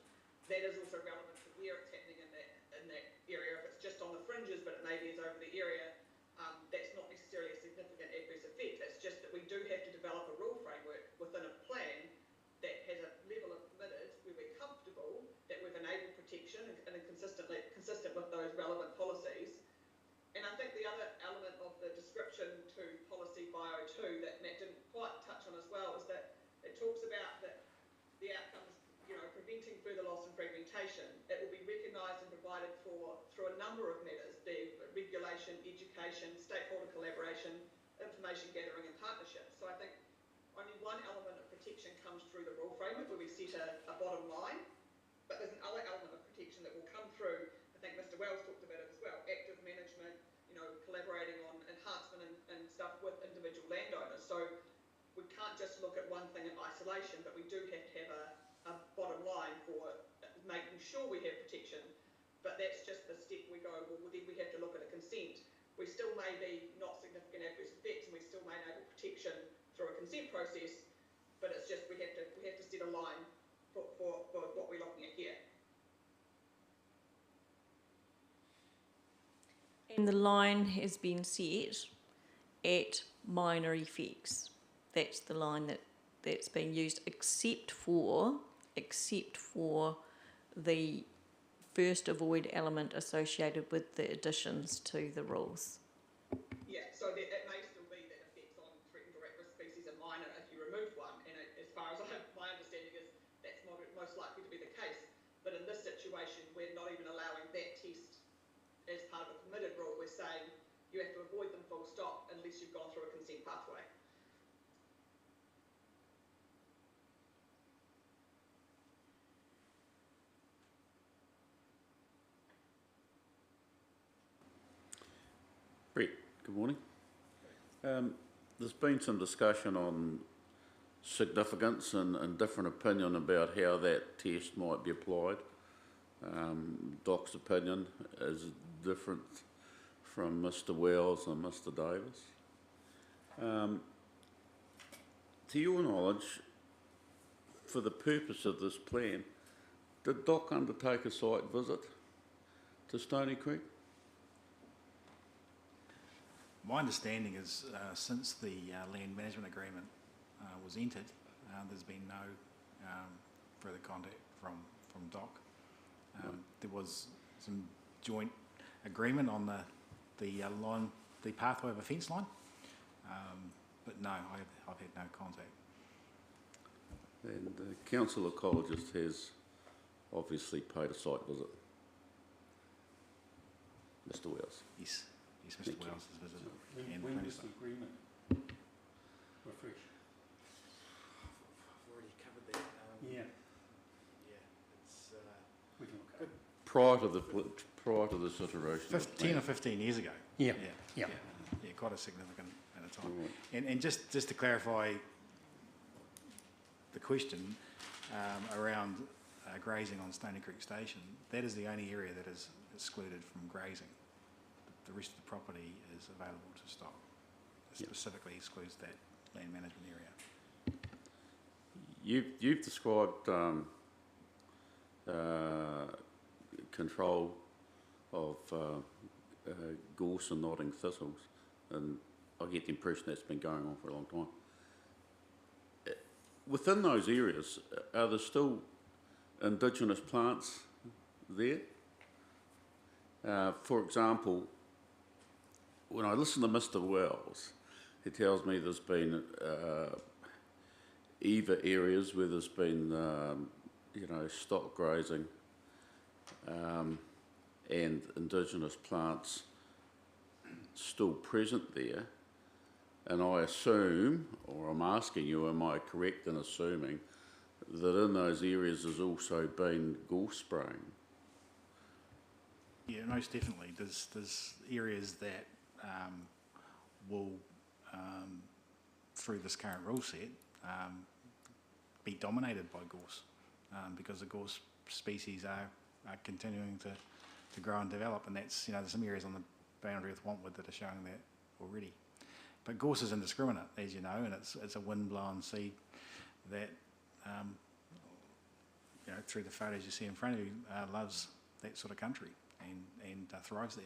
[SPEAKER 7] That is also relevant to where it's happening in that area. If it's just on the fringes, but it maybe is over the area, that's not necessarily a significant adverse effect. It's just that we do have to develop a rule framework within a plan that has a level of permitted where we're comfortable that we've enabled protection and consistent with those relevant policies. And I think the other element of the description to policy Bio 2 that Matt didn't quite touch on as well is that it talks about that the outcomes, preventing further loss and fragmentation. It will be recognised and provided for through a number of matters, being regulation, education, stakeholder collaboration, information gathering and partnerships. So I think only one element of protection comes through the rule framework where we set a bottom line, but there's another element of protection that will come through. I think Mr. Wells talked about it as well, active management, collaborating on enhancement and stuff with individual landowners. So we can't just look at one thing in isolation, but we do have to have a bottom line for making sure we have protection. But that's just the step we go, well, then we have to look at a consent. We still may be not significant adverse effects and we still may enable protection through a consent process, but it's just we have to set a line for what we're looking at here.
[SPEAKER 3] And the line has been set at minor effects. That's the line that's been used, except for the first avoid element associated with the additions to the rules.
[SPEAKER 7] Yeah, so it may still be that effects on threatened or at-risk species are minor if you remove one, and as far as my understanding is, that's most likely to be the case. But in this situation, we're not even allowing that test as part of a permitted rule. We're saying you have to avoid them full stop unless you've gone through a consent pathway.
[SPEAKER 8] Brett, good morning. There's been some discussion on significance and different opinion about how that test might be applied. Doc's opinion is different from Mr. Wells and Mr. Davis. To your knowledge, for the purpose of this plan, did Doc undertake a site visit to Stony Creek?
[SPEAKER 6] My understanding is since the land management agreement was entered, there's been no further contact from DOC. There was some joint agreement on the pathway of a fence line, but no, I've had no contact.
[SPEAKER 8] And the council ecologist has obviously paid a site visit. Mr. Wells.
[SPEAKER 6] Yes, Mr.
[SPEAKER 8] Thank
[SPEAKER 6] Wells has visited.
[SPEAKER 1] When was the agreement? Refresh.
[SPEAKER 6] I've already covered that.
[SPEAKER 1] Yeah.
[SPEAKER 6] Yeah, it's
[SPEAKER 1] We can look at it.
[SPEAKER 8] Prior to this iteration.
[SPEAKER 6] 10 or 15 years ago.
[SPEAKER 1] Yeah.
[SPEAKER 6] Yeah, quite a significant amount of time.
[SPEAKER 8] Right.
[SPEAKER 6] And just to clarify the question around grazing on Stony Creek Station, that is the only area that is excluded from grazing. The rest of the property is available to stock. It specifically excludes that land management area.
[SPEAKER 8] You've described control of gorse and nodding thistles, and I get the impression that's been going on for a long time. Within those areas, are there still indigenous plants there? For example, when I listen to Mr. Wells, he tells me there's been EVA areas where there's been, stock grazing and indigenous plants still present there. And I assume, or I'm asking you, am I correct in assuming that in those areas there's also been gorse spraying?
[SPEAKER 6] Yeah, most definitely. There's areas that will, through this current rule set, be dominated by gorse. because the gorse species are continuing to grow and develop, and that's, there's some areas on the boundary with Wantwood that are showing that already. But gorse is indiscriminate, as you know, and it's a wind-blown seed that, through the photos you see in front of you, loves that sort of country and thrives there.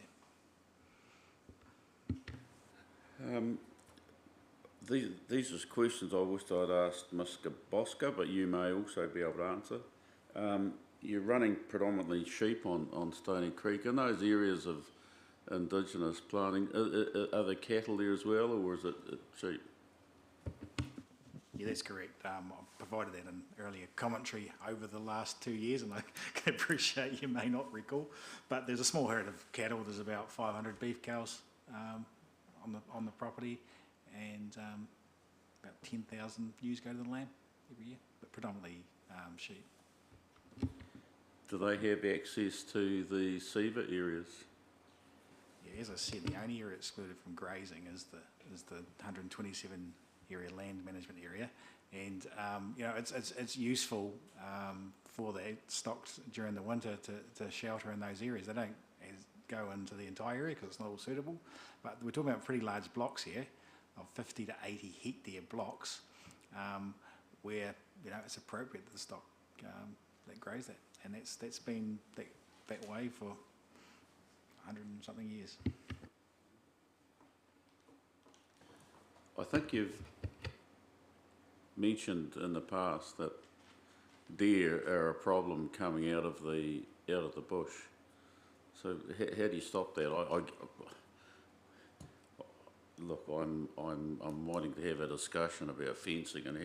[SPEAKER 8] These are questions I wished I'd asked Ms. Bosca, but you may also be able to answer. You're running predominantly sheep on Stony Creek. In those areas of indigenous planting, are there cattle there as well, or is it sheep?
[SPEAKER 6] Yeah, that's correct. I provided that in earlier commentary over the last 2 years, and I can appreciate you may not recall, but there's a small herd of cattle. There's about 500 beef cows on the property, and about 10,000 ewes go to the lamb every year, but predominantly sheep.
[SPEAKER 8] Do they have access to the SEVA areas?
[SPEAKER 6] Yeah, as I said, the only area excluded from grazing is the 127 area land management area, and it's useful for the stock during the winter to shelter in those areas. They don't go into the entire area because it's not all suitable, but we're talking about pretty large blocks here of 50 to 80 hectare blocks where it's appropriate that the stock that grows that, and that's been that way for 100 and something years.
[SPEAKER 8] I think you've mentioned in the past that deer are a problem coming out of the bush. So how do you stop that? Look, I'm wanting to have a discussion about fencing and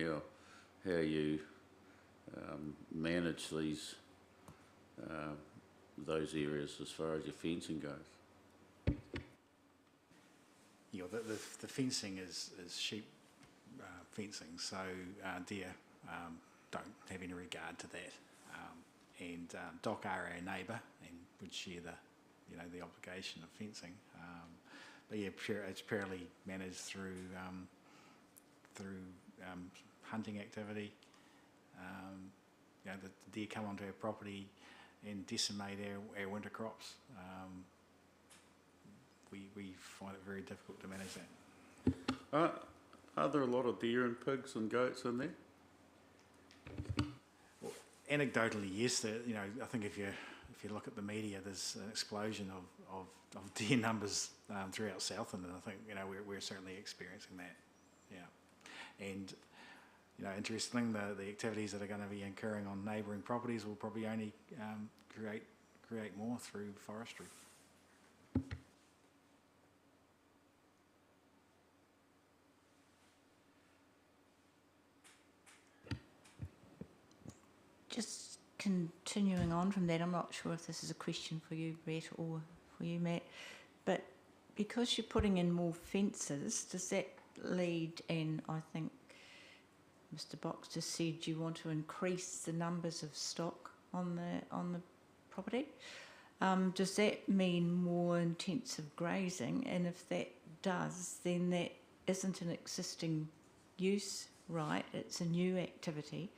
[SPEAKER 8] how you manage those areas as far as your fencing goes.
[SPEAKER 6] Yeah, the fencing is sheep fencing, so deer don't have any regard to that. And DOC are our neighbour and would share the obligation of fencing. But yeah, it's purely managed through hunting activity. The deer come onto our property and decimate our winter crops. We find it very difficult to manage that.
[SPEAKER 8] Are there a lot of deer and pigs and goats in there?
[SPEAKER 6] Well, anecdotally, yes. I think if you look at the media, there's an explosion of deer numbers throughout Southland, and I think we're certainly experiencing that. Yeah, and interestingly, the activities that are going to be occurring on neighbouring properties will probably only create more through forestry.
[SPEAKER 9] Just continuing on from that, I'm not sure if this is a question for you, Brett, or for you, Matt, but because you're putting in more fences, does that lead, and I think Mr. Box just said you want to increase the numbers of stock on the property. Does that mean more intensive grazing? And if that does, then that isn't an existing use, right? It's a new activity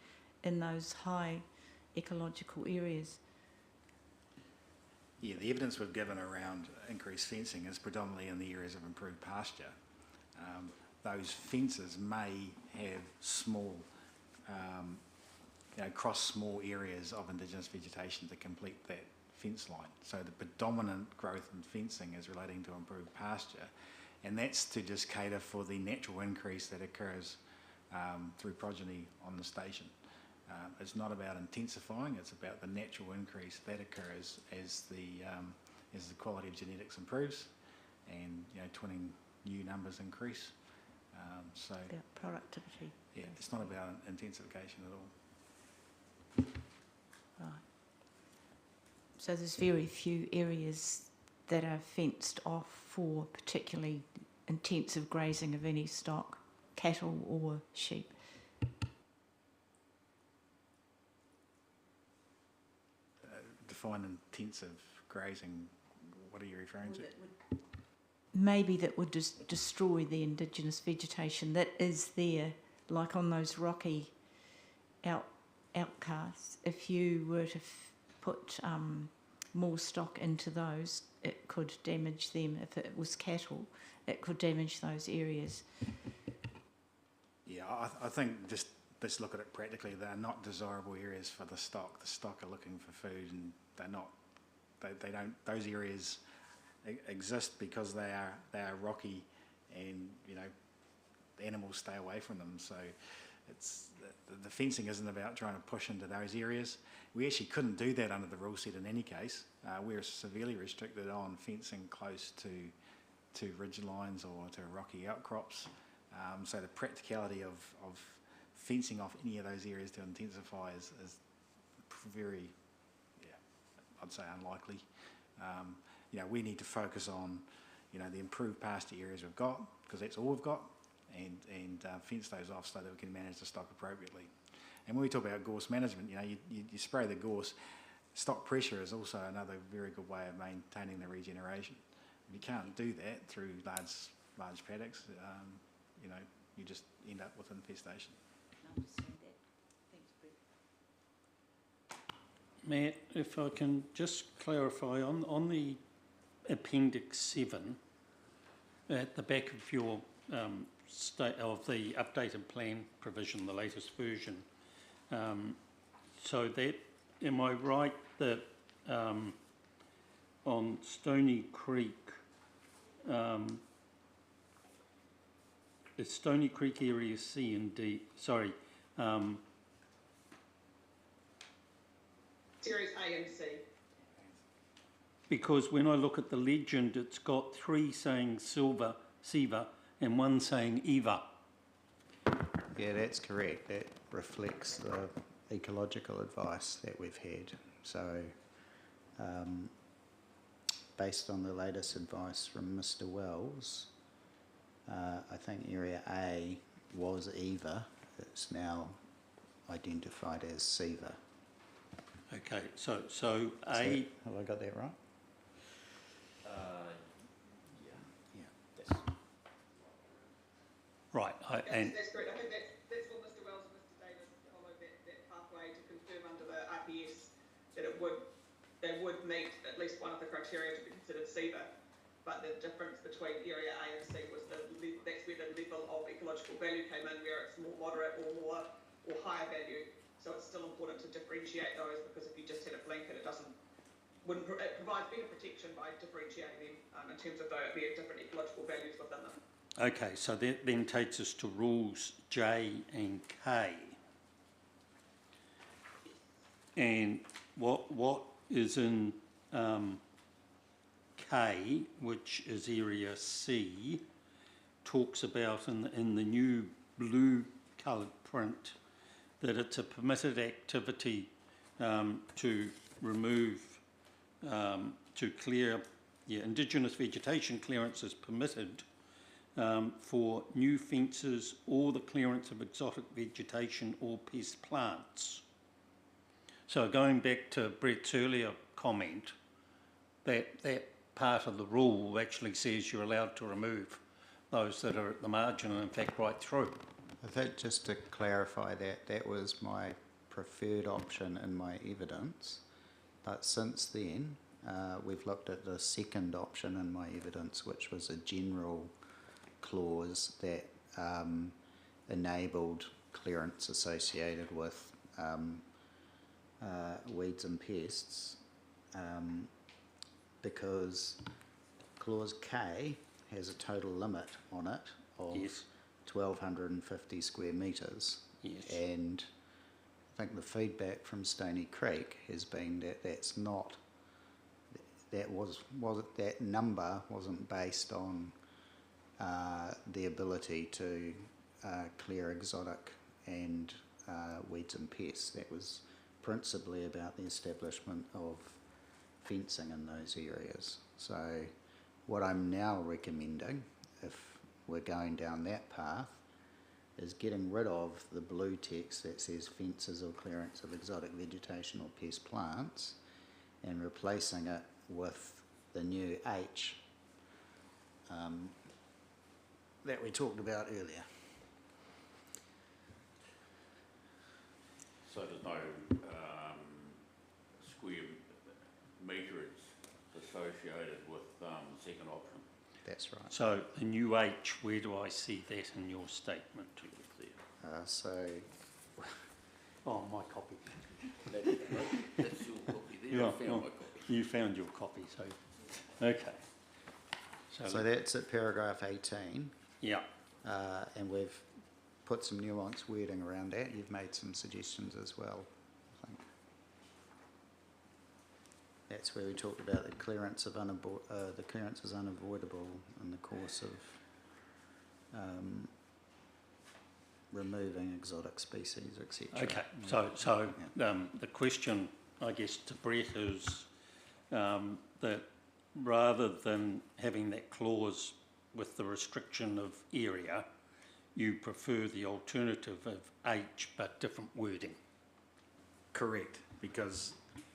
[SPEAKER 9] in those high ecological areas.
[SPEAKER 6] Yeah, the evidence we've given around increased fencing is predominantly in the areas of improved pasture. Those fences may have small, cross small areas of indigenous vegetation to complete that fence line. So the predominant growth in fencing is relating to improved pasture, and that's to just cater for the natural increase that occurs through progeny on the station. It's not about intensifying; it's about the natural increase that occurs as the quality of genetics improves, and twinning new numbers increase. So
[SPEAKER 9] About productivity.
[SPEAKER 6] yeah, it's not about intensification at all.
[SPEAKER 9] Right. So there's very few areas that are fenced off for particularly intensive grazing of any stock, cattle or sheep.
[SPEAKER 6] Define intensive grazing. What are you referring to?
[SPEAKER 9] Maybe that would destroy the indigenous vegetation that is there, like on those rocky outcasts, if you were to put more stock into those, it could damage them. If it was cattle, it could damage those areas.
[SPEAKER 6] Yeah, I think just let's look at it practically. They're not desirable areas for the stock. The stock are looking for food, and they're not. They don't. Those areas exist because they are rocky, and the animals stay away from them. So it's the fencing isn't about trying to push into those areas. We actually couldn't do that under the rule set in any case. We're severely restricted on fencing close to ridge lines or to rocky outcrops. So the practicality of fencing off any of those areas to intensify is very, I'd say unlikely. We need to focus on, the improved pasture areas we've got, because that's all we've got, and fence those off so that we can manage the stock appropriately. And when we talk about gorse management, you spray the gorse. Stock pressure is also another very good way of maintaining the regeneration. If you can't do that through large paddocks, you just end up with infestation.
[SPEAKER 1] Matt, if I can just clarify on the Appendix 7 at the back of your of the updated plan provision, the latest version. So that, am I right that on Stony Creek, it's Stony Creek area C and D, sorry,
[SPEAKER 7] Series A and C.
[SPEAKER 1] because when I look at the legend, it's got 3 saying Silver, Siva, and 1 saying Eva.
[SPEAKER 4] Yeah, that's correct. That reflects the ecological advice that we've had. So, based on the latest advice from Mr. Wells, I think Area A was Eva. It's now identified as Siva.
[SPEAKER 1] Okay, so A...
[SPEAKER 4] Have I got that right?
[SPEAKER 1] Right,
[SPEAKER 7] That's correct. I think that's what Mr. Wells and Mr. Davis followed that pathway to confirm under the RPS that they would meet at least one of the criteria to be considered SEVA. But the difference between Area A and C was that's where the level of ecological value came in, where it's more moderate or higher value. So it's still important to differentiate those, because if you just had a blanket, it provides better protection by differentiating them in terms of their different ecological values within them.
[SPEAKER 1] okay, so that then takes us to rules J and K. And what is in K, which is Area C, talks about in the new blue coloured print that it's a permitted activity to remove, to clear, indigenous vegetation clearance is permitted for new fences or the clearance of exotic vegetation or pest plants. So going back to Brett's earlier comment, that part of the rule actually says you're allowed to remove those that are at the margin, and in fact right through.
[SPEAKER 4] I think just to clarify that was my preferred option in my evidence, but since then we've looked at the second option in my evidence, which was a general clause that enabled clearance associated with weeds and pests, because clause K has a total limit on it of 1,250 square metres.
[SPEAKER 1] Yes.
[SPEAKER 4] And I think the feedback from Stony Creek has been that that's not, that number wasn't based on the ability to clear exotic and weeds and pests. That was principally about the establishment of fencing in those areas. So what I'm now recommending, if we're going down that path, is getting rid of the blue text that says fences or clearance of exotic vegetation or pest plants, and replacing it with the new H that we talked about earlier.
[SPEAKER 8] So there's no square meterage associated with the second option.
[SPEAKER 4] That's right.
[SPEAKER 1] So the new H, where do I see that in your statement?
[SPEAKER 4] So,
[SPEAKER 1] Oh, my copy.
[SPEAKER 8] That's your copy there.
[SPEAKER 1] Yeah,
[SPEAKER 8] I found
[SPEAKER 1] yeah.
[SPEAKER 8] my copy.
[SPEAKER 1] You found your copy, so, okay.
[SPEAKER 4] so that's at paragraph 18,
[SPEAKER 1] Yeah,
[SPEAKER 4] and we've put some nuanced wording around that. You've made some suggestions as well, I think. That's where we talked about the clearance of the clearance is unavoidable in the course of removing exotic species, etc.
[SPEAKER 1] okay. So the question, I guess, to Brett is that rather than having that clause with the restriction of area, you prefer the alternative of H but different wording.
[SPEAKER 6] Correct, because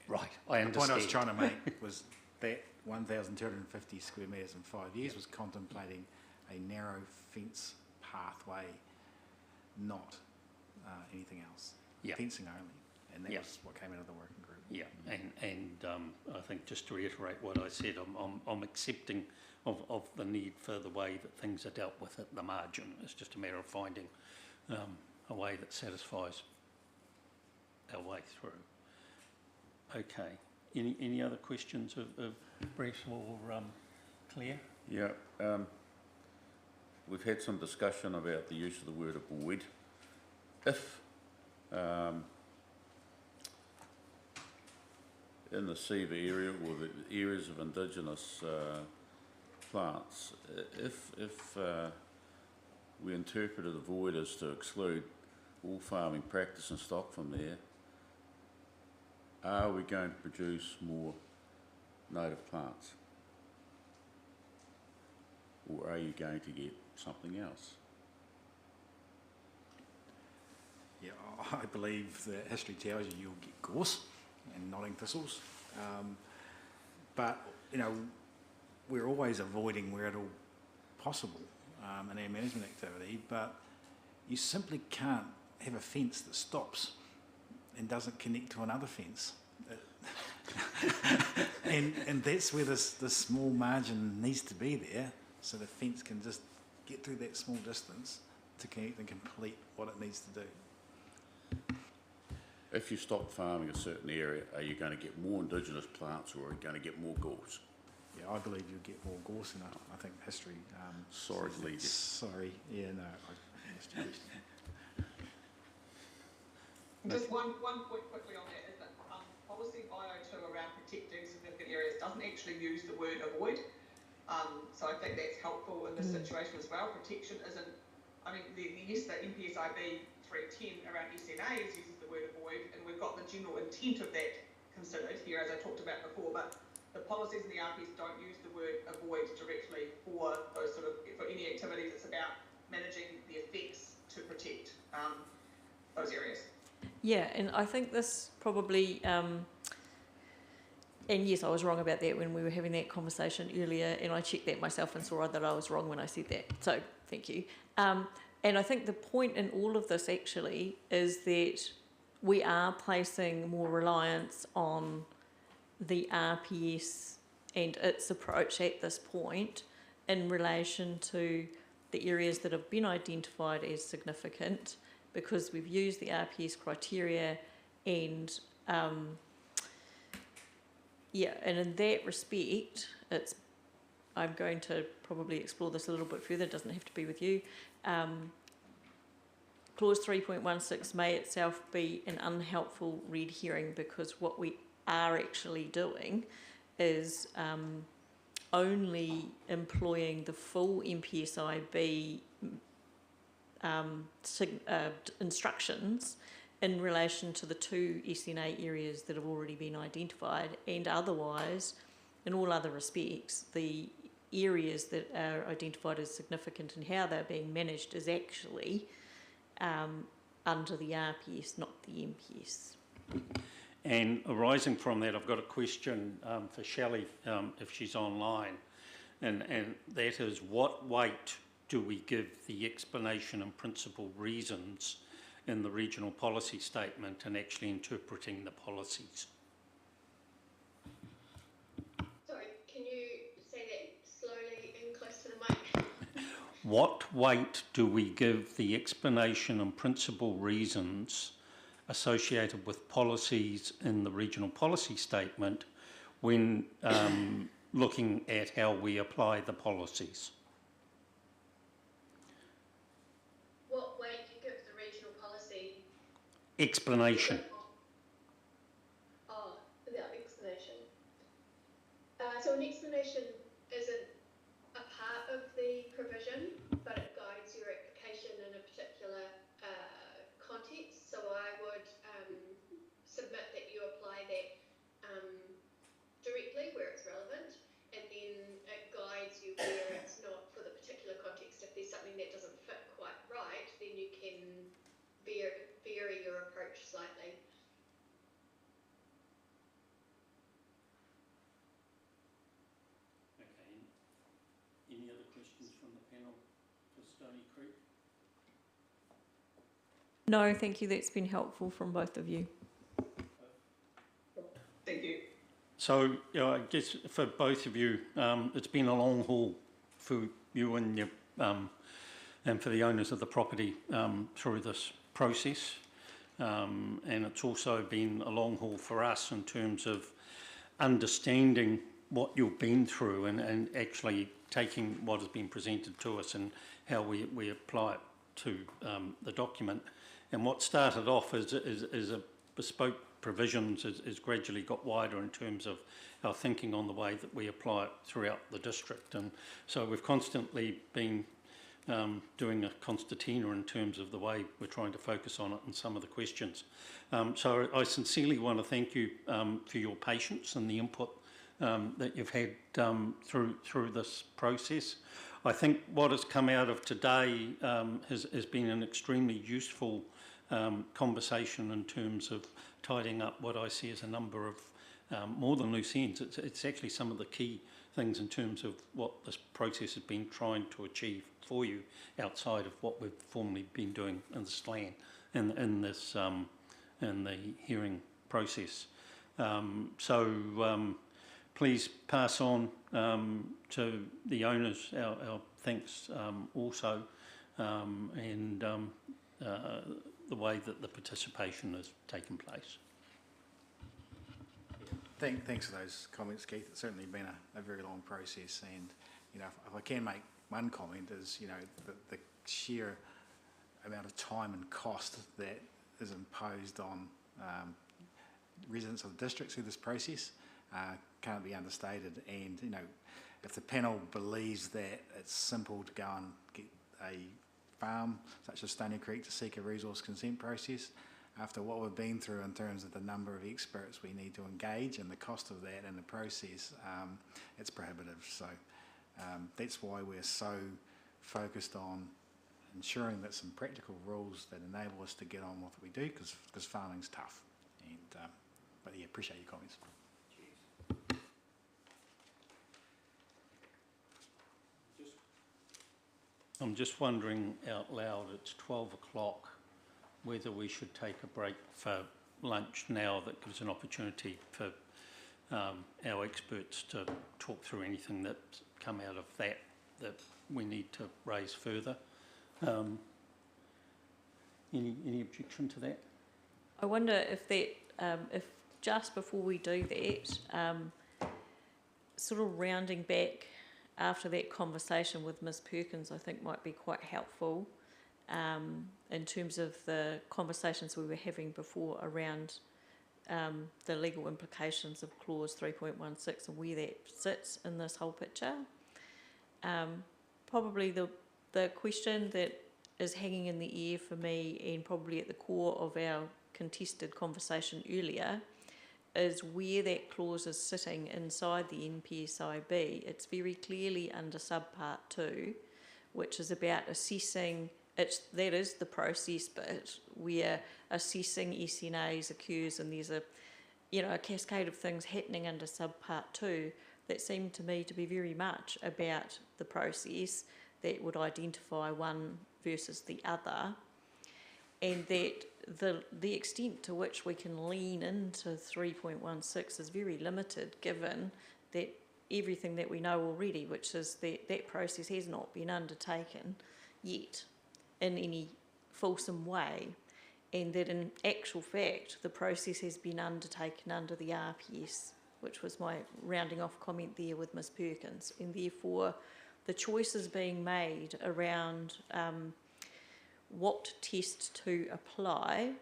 [SPEAKER 1] Right, I
[SPEAKER 6] the point I was
[SPEAKER 1] understand.
[SPEAKER 6] trying to make was that 1,250 square metres in 5 years was contemplating a narrow fence pathway, not anything else.
[SPEAKER 1] Yeah.
[SPEAKER 6] Fencing only, and that
[SPEAKER 1] Yeah.
[SPEAKER 6] was what came out of the working group.
[SPEAKER 1] Yeah, and I think just to reiterate what I said, I'm accepting of the need for the way that things are dealt with at the margin. It's just a matter of finding a way that satisfies our way through. Okay, any other questions of Brett or Claire?
[SPEAKER 8] Yeah, we've had some discussion about the use of the word avoid. If in the SEVA area or the areas of indigenous plants, if we interpreted avoid as to exclude all farming practice and stock from there, are we going to produce more native plants? Or are you going to get something else?
[SPEAKER 6] Yeah, I believe that history tells you you'll get gorse and nodding thistles, but you know we're always avoiding where at all possible in our management activity. But you simply can't have a fence that stops and doesn't connect to another fence, and that's where this small margin needs to be there, so the fence can just get through that small distance to connect and complete what it needs to do.
[SPEAKER 8] If you stop farming a certain area, are you going to get more indigenous plants or are you going to get more gorse?
[SPEAKER 6] Yeah, I believe you'll get more gorse than I think history.
[SPEAKER 8] Sorry to lead you.
[SPEAKER 6] Sorry, yeah, no. I missed your question.
[SPEAKER 7] Just one point quickly on that is that policy IO2 around protecting significant areas doesn't actually use the word avoid. So I think that's helpful in this situation as well. Protection isn't, I mean, yes, the MPSIB 310 around SNAs uses the word avoid, and we've got the general intent of that considered here, as I talked about before, but the policies in the RPS don't use the word avoid directly for those for any activities. It's about managing the effects to protect those areas.
[SPEAKER 3] Yeah, and I think this probably, and yes, I was wrong about that when we were having that conversation earlier, and I checked that myself and saw that I was wrong when I said that. So thank you. And I think the point in all of this actually is that we are placing more reliance on the RPS and its approach at this point in relation to the areas that have been identified as significant, because we've used the RPS criteria and and in that respect, I'm going to probably explore this a little bit further, it doesn't have to be with you. Clause 3.16 may itself be an unhelpful red herring, because what we are actually doing is only employing the full MPSIB instructions in relation to the 2 SNA areas that have already been identified, and otherwise, in all other respects, the areas that are identified as significant and how they're being managed is actually under the RPS, not the MPS.
[SPEAKER 1] And arising from that, I've got a question for Shelley, if she's online, and that is, what weight do we give the explanation and principal reasons in the regional policy statement and actually interpreting the policies.
[SPEAKER 5] Sorry, can you say that slowly and close to the mic?
[SPEAKER 1] What weight do we give the explanation and principal reasons associated with policies in the regional policy statement when looking at how we apply the policies?
[SPEAKER 5] What weight do you give the regional policy?
[SPEAKER 1] Explanation.
[SPEAKER 5] Oh, the explanation. So an explanation isn't a part of the provision, but it guides your application in a particular context. So I would submit that you apply that directly where it's relevant, and then it guides you where it's not for the particular context. If there's something that doesn't fit quite right, then you can vary your approach slightly.
[SPEAKER 1] Okay. Any other questions from the panel for Stony Creek?
[SPEAKER 3] No, thank you. That's been helpful from both of you.
[SPEAKER 7] Thank you.
[SPEAKER 1] So, I guess for both of you, it's been a long haul for you and your, and for the owners of the property through this process, and it's also been a long haul for us in terms of understanding what you've been through and actually taking what has been presented to us and how we apply it to the document. And what started off as a bespoke provisions is gradually got wider in terms of our thinking on the way that we apply it throughout the district. And so we've constantly been doing a concertina in terms of the way we're trying to focus on it and some of the questions. So I sincerely want to thank you for your patience and the input that you've had through this process. I think what has come out of today has been an extremely useful conversation in terms of tidying up what I see as a number of more than loose ends. It's actually some of the key things in terms of what this process has been trying to achieve for you outside of what we've formally been doing in this land, in this in the hearing process. Please pass on to the owners our thanks also, and the way that the participation has taken place.
[SPEAKER 6] Thanks for those comments, Keith. It's certainly been a very long process, and if I can make one comment is the sheer amount of time and cost that is imposed on residents of the district through this process can't be understated. And if the panel believes that it's simple to go and get a farm such as Stony Creek to seek a resource consent process, after what we've been through in terms of the number of experts we need to engage and the cost of that in the process, it's prohibitive. So that's why we're so focused on ensuring that some practical rules that enable us to get on with what we do, because farming's tough. And but yeah, appreciate your comments.
[SPEAKER 1] I'm just wondering out loud, it's 12 o'clock, whether we should take a break for lunch now that gives an opportunity for our experts to talk through anything that's come out of that we need to raise further. Any objection to that?
[SPEAKER 3] I wonder if that, if just before we do that, sort of rounding back after that conversation with Ms. Perkins, I think might be quite helpful in terms of the conversations we were having before around the legal implications of clause 3.16 and where that sits in this whole picture. Probably the question that is hanging in the air for me, and probably at the core of our contested conversation earlier, is where that clause is sitting inside the NPSIB. It's very clearly under subpart 2, which is about assessing, that is the process bit where assessing SNAs occurs, and there's a cascade of things happening under subpart 2 that seem to me to be very much about the process that would identify one versus the other. and that the extent to which we can lean into 3.16 is very limited, given that everything that we know already, which is that that process has not been undertaken yet in any fulsome way, and that in actual fact the process has been undertaken under the RPS, which was my rounding off comment there with Ms Perkins, and therefore the choices being made around what test to apply,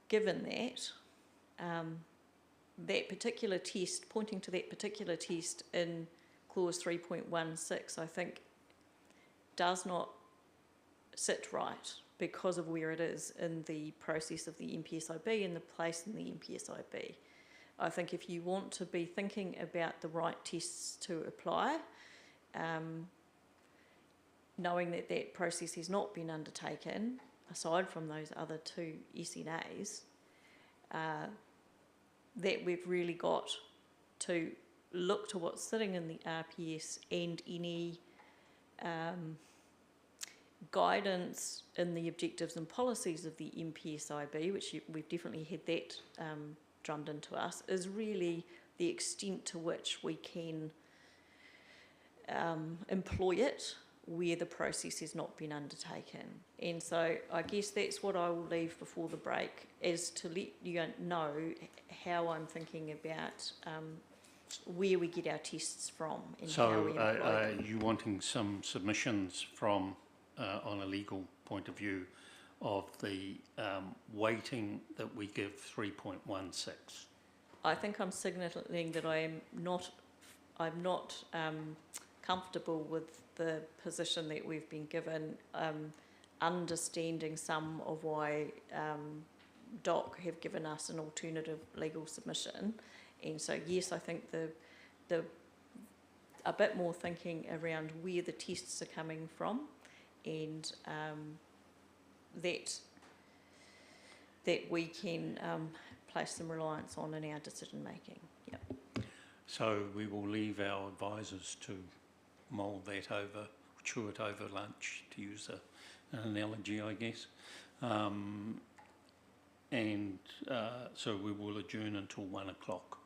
[SPEAKER 3] given that that particular test, pointing to that particular test in clause 3.16, I think does not sit right because of where it is in the process of the MPSIB and the place in the MPSIB. I think if you want to be thinking about the right tests to apply, knowing that that process has not been undertaken, aside from those other two SNAs, that we've really got to look to what's sitting in the RPS and any guidance in the objectives and policies of the MPSIB, which we've definitely had that drummed into us, is really the extent to which we can employ it where the process has not been undertaken. And so I guess that's what I will leave before the break, is to let you know how I'm thinking about where we get our tests from and how we
[SPEAKER 1] So
[SPEAKER 3] employ
[SPEAKER 1] are
[SPEAKER 3] them.
[SPEAKER 1] you wanting some submissions from, on a legal point of view, of the weighting that we give 3.16?
[SPEAKER 3] I think I'm signalling that I'm not comfortable with the position that we've been given, understanding some of why DOC have given us an alternative legal submission. And so, yes, I think the a bit more thinking around where the tests are coming from, and that we can place some reliance on in our decision making. Yep.
[SPEAKER 1] So we will leave our advisors to mull that over, chew it over lunch, to use an analogy, I guess. So we will adjourn until 1 o'clock.